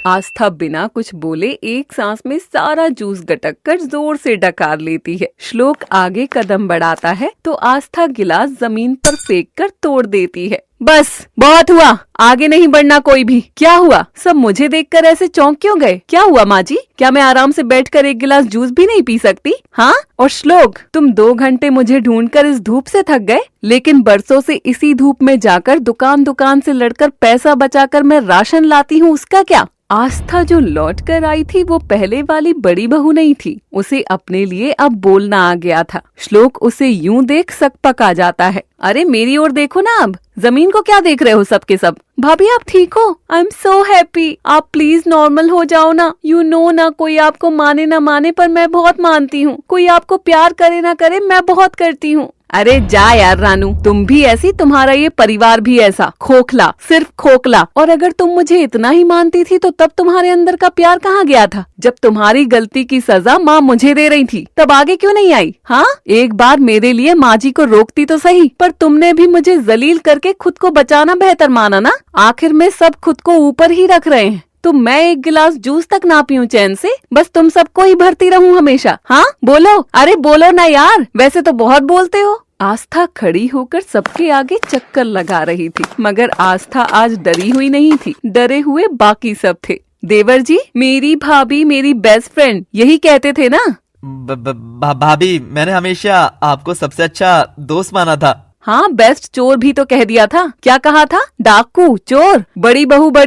आस्था बिना कुछ बोले एक सांस में सारा जूस गटक कर जोर से डकार लेती है। श्लोक आगे कदम बढ़ाता है तो आस्था गिलास जमीन पर फेंक कर तोड़ देती है। बस बहुत हुआ, आगे नहीं बढ़ना कोई भी। क्या हुआ? सब मुझे देखकर ऐसे चौंक क्यों गए? क्या हुआ माँ जी? क्या मैं आराम से बैठकर एक गिलास जूस भी नहीं पी सकती? हाँ? और श्लोक, तुम 2 घंटे मुझे ढूंढकर इस धूप से थक गए, लेकिन बरसों से इसी धूप में जाकर दुकान दुकान से लड़कर पैसा बचाकर मैं राशन लाती हूँ, उसका क्या? आस्था जो लौट कर आई थी वो पहले वाली बड़ी बहू नहीं थी। उसे अपने लिए अब बोलना आ गया था। श्लोक उसे यूं देख सकपक आ जाता है। अरे मेरी ओर देखो ना, अब जमीन को क्या देख रहे हो सब के सब? भाभी आप ठीक हो? I am so happy. आप प्लीज नॉर्मल हो जाओ ना। यू नो ना, कोई आपको माने ना माने पर मैं बहुत मानती हूँ। कोई आपको प्यार करे ना करे मैं बहुत करती हूँ। अरे जा यार रानू, तुम भी ऐसी, तुम्हारा ये परिवार भी ऐसा खोखला, सिर्फ खोखला। और अगर तुम मुझे इतना ही मानती थी तो तब तुम्हारे अंदर का प्यार कहाँ गया था? जब तुम्हारी गलती की सजा माँ मुझे दे रही थी तब आगे क्यों नहीं आई? हाँ, एक बार मेरे लिए माँ जी को रोकती तो सही, पर तुमने भी मुझे जलील करके खुद को बचाना बेहतर माना ना। आखिर में सब खुद को ऊपर ही रख रहे हैं तो मैं एक गिलास जूस तक ना पीऊं चैन से? बस तुम सबको ही भरती रहूं हमेशा? हाँ बोलो, अरे बोलो ना यार, वैसे तो बहुत बोलते हो। आस्था खड़ी होकर सबके आगे चक्कर लगा रही थी, मगर आस्था आज डरी हुई नहीं थी, डरे हुए बाकी सब थे। देवर जी, मेरी भाभी मेरी बेस्ट फ्रेंड, यही कहते थे ना? भाभी, मैंने हमेशा आपको सबसे अच्छा दोस्त माना था। हाँ, बेस्ट चोर भी तो कह दिया था। क्या कहा था? डाकू, चोर। बड़ी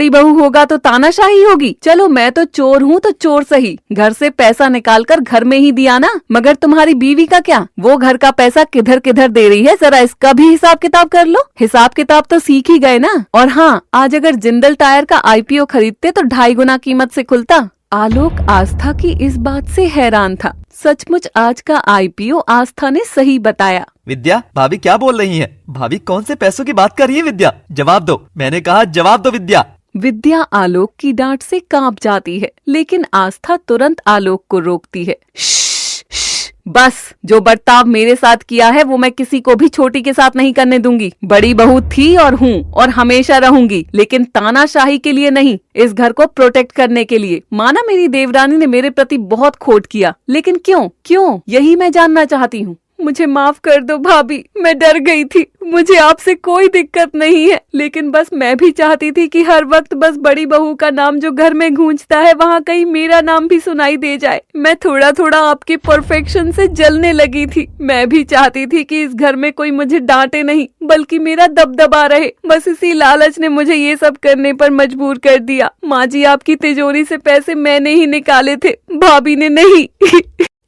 बहू होगा तो तानाशाही होगी। चलो मैं तो चोर हूँ तो चोर सही, घर से पैसा निकाल कर घर में ही दिया ना। मगर तुम्हारी बीवी का क्या? वो घर का पैसा किधर किधर दे रही है, जरा इसका भी हिसाब किताब कर लो। हिसाब किताब तो सीख ही गए ना। और हाँ, आज अगर जिंदल टायर का IPO खरीदते तो 2.5 गुना कीमत से खुलता। आलोक आस्था की इस बात से हैरान था। सचमुच आज का IPO आस्था ने सही बताया। विद्या, भाभी क्या बोल रही हैं? भाभी कौन से पैसों की बात कर रही है? विद्या जवाब दो, मैंने कहा जवाब दो विद्या। विद्या आलोक की डांट से कांप जाती है, लेकिन आस्था तुरंत आलोक को रोकती है। बस, जो बर्ताव मेरे साथ किया है वो मैं किसी को भी छोटी के साथ नहीं करने दूंगी। बड़ी बहू थी और हूँ और हमेशा रहूंगी, लेकिन तानाशाही के लिए नहीं, इस घर को प्रोटेक्ट करने के लिए। माना मेरी देवरानी ने मेरे प्रति बहुत खोट किया, लेकिन क्यों यही मैं जानना चाहती हूँ। मुझे माफ कर दो भाभी, मैं डर गई थी। मुझे आपसे कोई दिक्कत नहीं है, लेकिन बस मैं भी चाहती थी कि हर वक्त बस बड़ी बहू का नाम जो घर में गूंजता है वहाँ कहीं मेरा नाम भी सुनाई दे जाए। मैं थोड़ा थोड़ा आपके परफेक्शन से जलने लगी थी। मैं भी चाहती थी कि इस घर में कोई मुझे डांटे नहीं, बल्कि मेरा दबदबा रहे। बस इसी लालच ने मुझे ये सब करने पर मजबूर कर दिया। माँ जी, आपकी तिजोरी से पैसे मैंने ही निकाले थे, भाभी ने नहीं।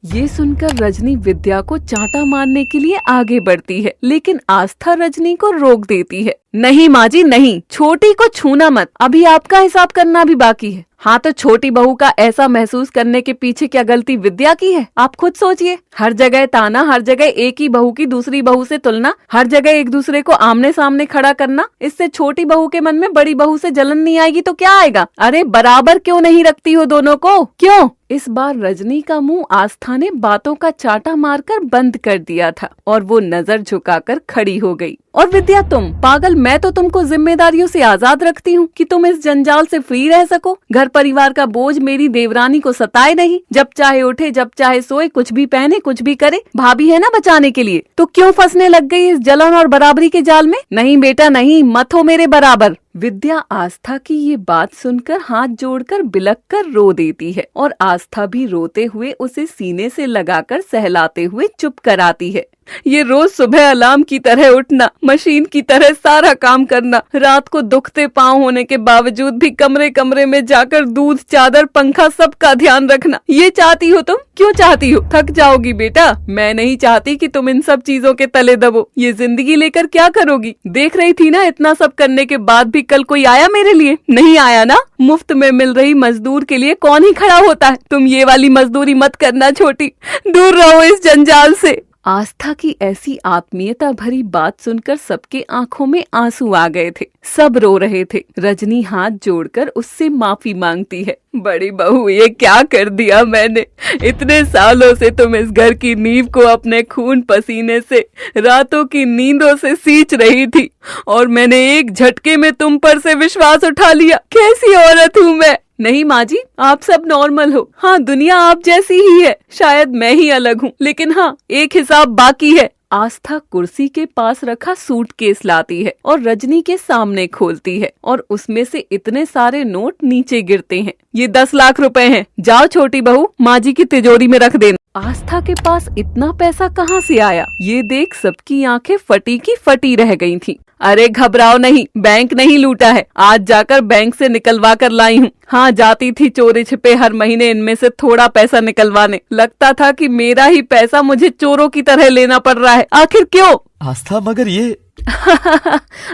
ये सुनकर रजनी विद्या को चांटा मारने के लिए आगे बढ़ती है, लेकिन आस्था रजनी को रोक देती है। नहीं माँ जी नहीं, छोटी को छूना मत, अभी आपका हिसाब करना भी बाकी है। हाँ, तो छोटी बहू का ऐसा महसूस करने के पीछे क्या गलती विद्या की है? आप खुद सोचिए। हर जगह ताना, हर जगह एक ही बहू की दूसरी बहू से तुलना, हर जगह एक दूसरे को आमने सामने खड़ा करना, इससे छोटी बहू के मन में बड़ी बहू से जलन नहीं आएगी तो क्या आएगा? अरे बराबर क्यों नहीं रखती हो दोनों को? क्यों? इस बार रजनी का मुंह आस्था ने बातों का चाटा मारकर बंद कर दिया था और वो नजर झुकाकर खड़ी हो गई। और विद्या, तुम पागल, मैं तो तुमको जिम्मेदारियों से आजाद रखती हूँ कि तुम इस जंजाल से फ्री रह सको। घर परिवार का बोझ मेरी देवरानी को सताए नहीं। जब चाहे उठे, जब चाहे सोए, कुछ भी पहने, कुछ भी करे। भाभी है ना बचाने के लिए, तो क्यों फंसने लग गई इस जलन और बराबरी के जाल में? नहीं बेटा नहीं, मत हो मेरे बराबर। विद्या आस्था की ये बात सुनकर हाथ जोड़कर बिलख कर रो देती है और आस्था भी रोते हुए उसे सीने से लगाकर सहलाते हुए चुप कराती है। ये रोज सुबह अलार्म की तरह उठना, मशीन की तरह सारा काम करना, रात को दुखते पांव होने के बावजूद भी कमरे कमरे में जाकर दूध, चादर, पंखा सबका ध्यान रखना, ये चाहती हो तुम? क्यों चाहती हो? थक जाओगी बेटा। मैं नहीं चाहती कि तुम इन सब चीजों के तले दबो। ये जिंदगी लेकर क्या करोगी? देख रही थी ना, इतना सब करने के बाद भी कल कोई आया मेरे लिए? नहीं आया ना। मुफ्त में मिल रही मजदूर के लिए कौन ही खड़ा होता है? तुम ये वाली मजदूरी मत करना छोटी, दूर रहो इस जंजाल से। आस्था की ऐसी आत्मीयता भरी बात सुनकर सबके आंखों में आंसू आ गए थे। सब रो रहे थे। रजनी हाथ जोड़कर उससे माफी मांगती है। बड़ी बहू, ये क्या कर दिया मैंने? इतने सालों से तुम इस घर की नींव को अपने खून पसीने से, रातों की नींदों से सींच रही थी और मैंने एक झटके में तुम पर से विश्वास उठा लिया। कैसी औरत हूँ मैं? नहीं माँ जी, आप सब नॉर्मल हो। हाँ, दुनिया आप जैसी ही है, शायद मैं ही अलग हूँ, लेकिन हाँ, एक हिसाब बाकी है। आस्था कुर्सी के पास रखा सूटकेस लाती है और रजनी के सामने खोलती है और उसमें से इतने सारे नोट नीचे गिरते हैं। ये 10 लाख रुपए हैं। जाओ छोटी बहू, माँ जी की तिजोरी में रख देना। आस्था के पास इतना पैसा कहाँ से आया? ये देख सबकी आंखें फटी की फटी रह गई थी। अरे घबराओ नहीं, बैंक नहीं लूटा है, आज जाकर बैंक से निकलवा कर लाई हूँ। हाँ, जाती थी चोरी छिपे हर महीने इनमें से थोड़ा पैसा निकलवाने। लगता था कि मेरा ही पैसा मुझे चोरों की तरह लेना पड़ रहा है। आखिर क्यों? आस्था, मगर ये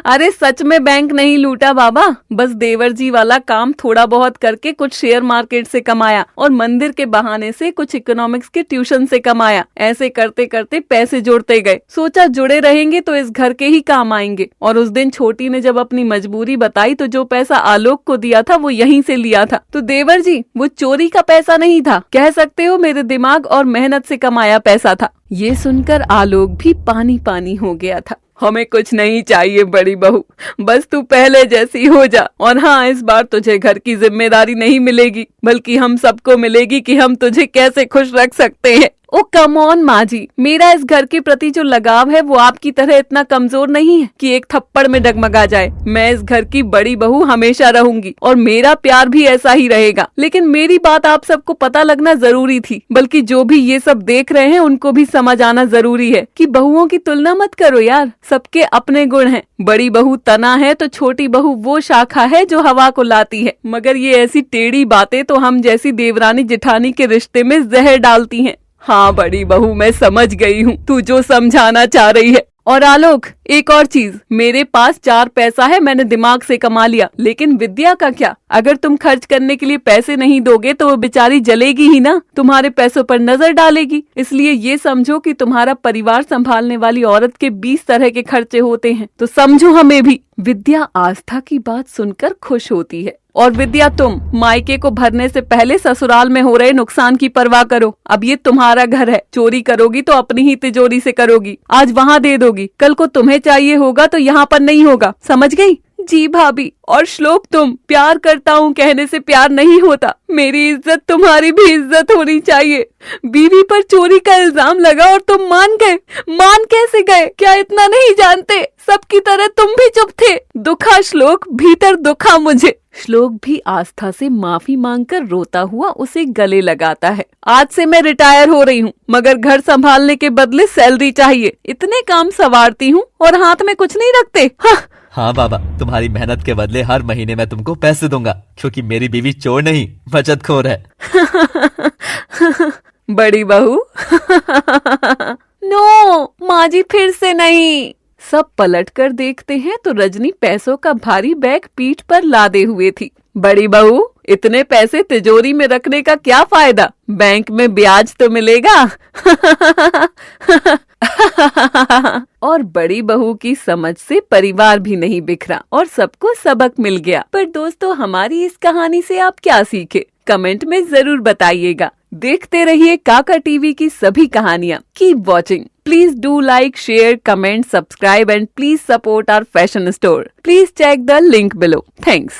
अरे सच में बैंक नहीं लूटा बाबा, बस देवर जी वाला काम थोड़ा बहुत करके कुछ शेयर मार्केट से कमाया और मंदिर के बहाने से कुछ इकोनॉमिक्स के ट्यूशन से कमाया। ऐसे करते करते पैसे जोड़ते गए। सोचा जुड़े रहेंगे तो इस घर के ही काम आएंगे। और उस दिन छोटी ने जब अपनी मजबूरी बताई तो जो पैसा आलोक को दिया था वो यहीं से लिया था। तो देवर जी, वो चोरी का पैसा नहीं था, कह सकते हो मेरे दिमाग और मेहनत से कमाया पैसा था। ये सुनकर आलोक भी पानी पानी हो गया था। हमें कुछ नहीं चाहिए बड़ी बहू, बस तू पहले जैसी हो जा। और हाँ, इस बार तुझे घर की जिम्मेदारी नहीं मिलेगी, बल्कि हम सबको मिलेगी कि हम तुझे कैसे खुश रख सकते हैं। ओ कम ऑन माँ जी, मेरा इस घर के प्रति जो लगाव है वो आपकी तरह इतना कमजोर नहीं है कि एक थप्पड़ में डगमगा जाए। मैं इस घर की बड़ी बहू हमेशा रहूंगी और मेरा प्यार भी ऐसा ही रहेगा। लेकिन मेरी बात आप सबको पता लगना जरूरी थी, बल्कि जो भी ये सब देख रहे हैं उनको भी समझ आना जरूरी है कि बहुओं की तुलना मत करो यार, सबके अपने गुण हैं। बड़ी बहू तना है तो छोटी बहू वो शाखा है जो हवा को लाती है। मगर ये ऐसी टेढ़ी बातें तो हम जैसी देवरानी जेठानी के रिश्ते में जहर डालती हैं। हाँ बड़ी बहू, मैं समझ गई हूँ तू जो समझाना चाह रही है। और आलोक, एक और चीज, मेरे पास 4 पैसा है, मैंने दिमाग से कमा लिया, लेकिन विद्या का क्या? अगर तुम खर्च करने के लिए पैसे नहीं दोगे तो वो बेचारी जलेगी ही ना, तुम्हारे पैसों पर नजर डालेगी। इसलिए ये समझो कि तुम्हारा परिवार संभालने वाली औरत के 20 तरह के खर्चे होते हैं, तो समझो हमें भी। विद्या आस्था की बात सुनकर खुश होती है। और विद्या, तुम मायके को भरने से पहले ससुराल में हो रहे नुकसान की परवाह करो। अब ये तुम्हारा घर है, चोरी करोगी तो अपनी ही तिजोरी से करोगी। आज वहाँ दे दोगी, कल को तुम्हें चाहिए होगा तो यहाँ पर नहीं होगा, समझ गई? जी भाभी। और श्लोक, तुम प्यार करता हूँ कहने से प्यार नहीं होता। मेरी इज्जत तुम्हारी भी इज्जत होनी चाहिए। बीवी पर चोरी का इल्जाम लगा और तुम मान गए। मान कैसे गए? क्या इतना नहीं जानते? सबकी तरह तुम भी चुप थे। दुखा श्लोक, भीतर दुखा मुझे। श्लोक भी आस्था से माफी मांगकर रोता हुआ उसे गले लगाता है। आज से मैं रिटायर हो रही हूँ, मगर घर संभालने के बदले सैलरी चाहिए। इतने काम संवारती हूँ और हाथ में कुछ नहीं रखते। हाँ बाबा, तुम्हारी मेहनत के बदले हर महीने मैं तुमको पैसे दूंगा, क्योंकि मेरी बीवी चोर नहीं बचतखोर है। बड़ी बहू। नो माँ जी, फिर से नहीं। सब पलट कर देखते हैं तो रजनी पैसों का भारी बैग पीठ पर लादे हुए थी। बड़ी बहू, इतने पैसे तिजोरी में रखने का क्या फायदा? बैंक में ब्याज तो मिलेगा। और बड़ी बहू की समझ से परिवार भी नहीं बिखरा और सबको सबक मिल गया। पर दोस्तों, हमारी इस कहानी से आप क्या सीखे? कमेंट में जरूर बताइएगा। देखते रहिए काका टीवी की सभी कहानियाँ। Keep watching. Please do like, share, comment, subscribe and please support our fashion store. Please check the link below. Thanks.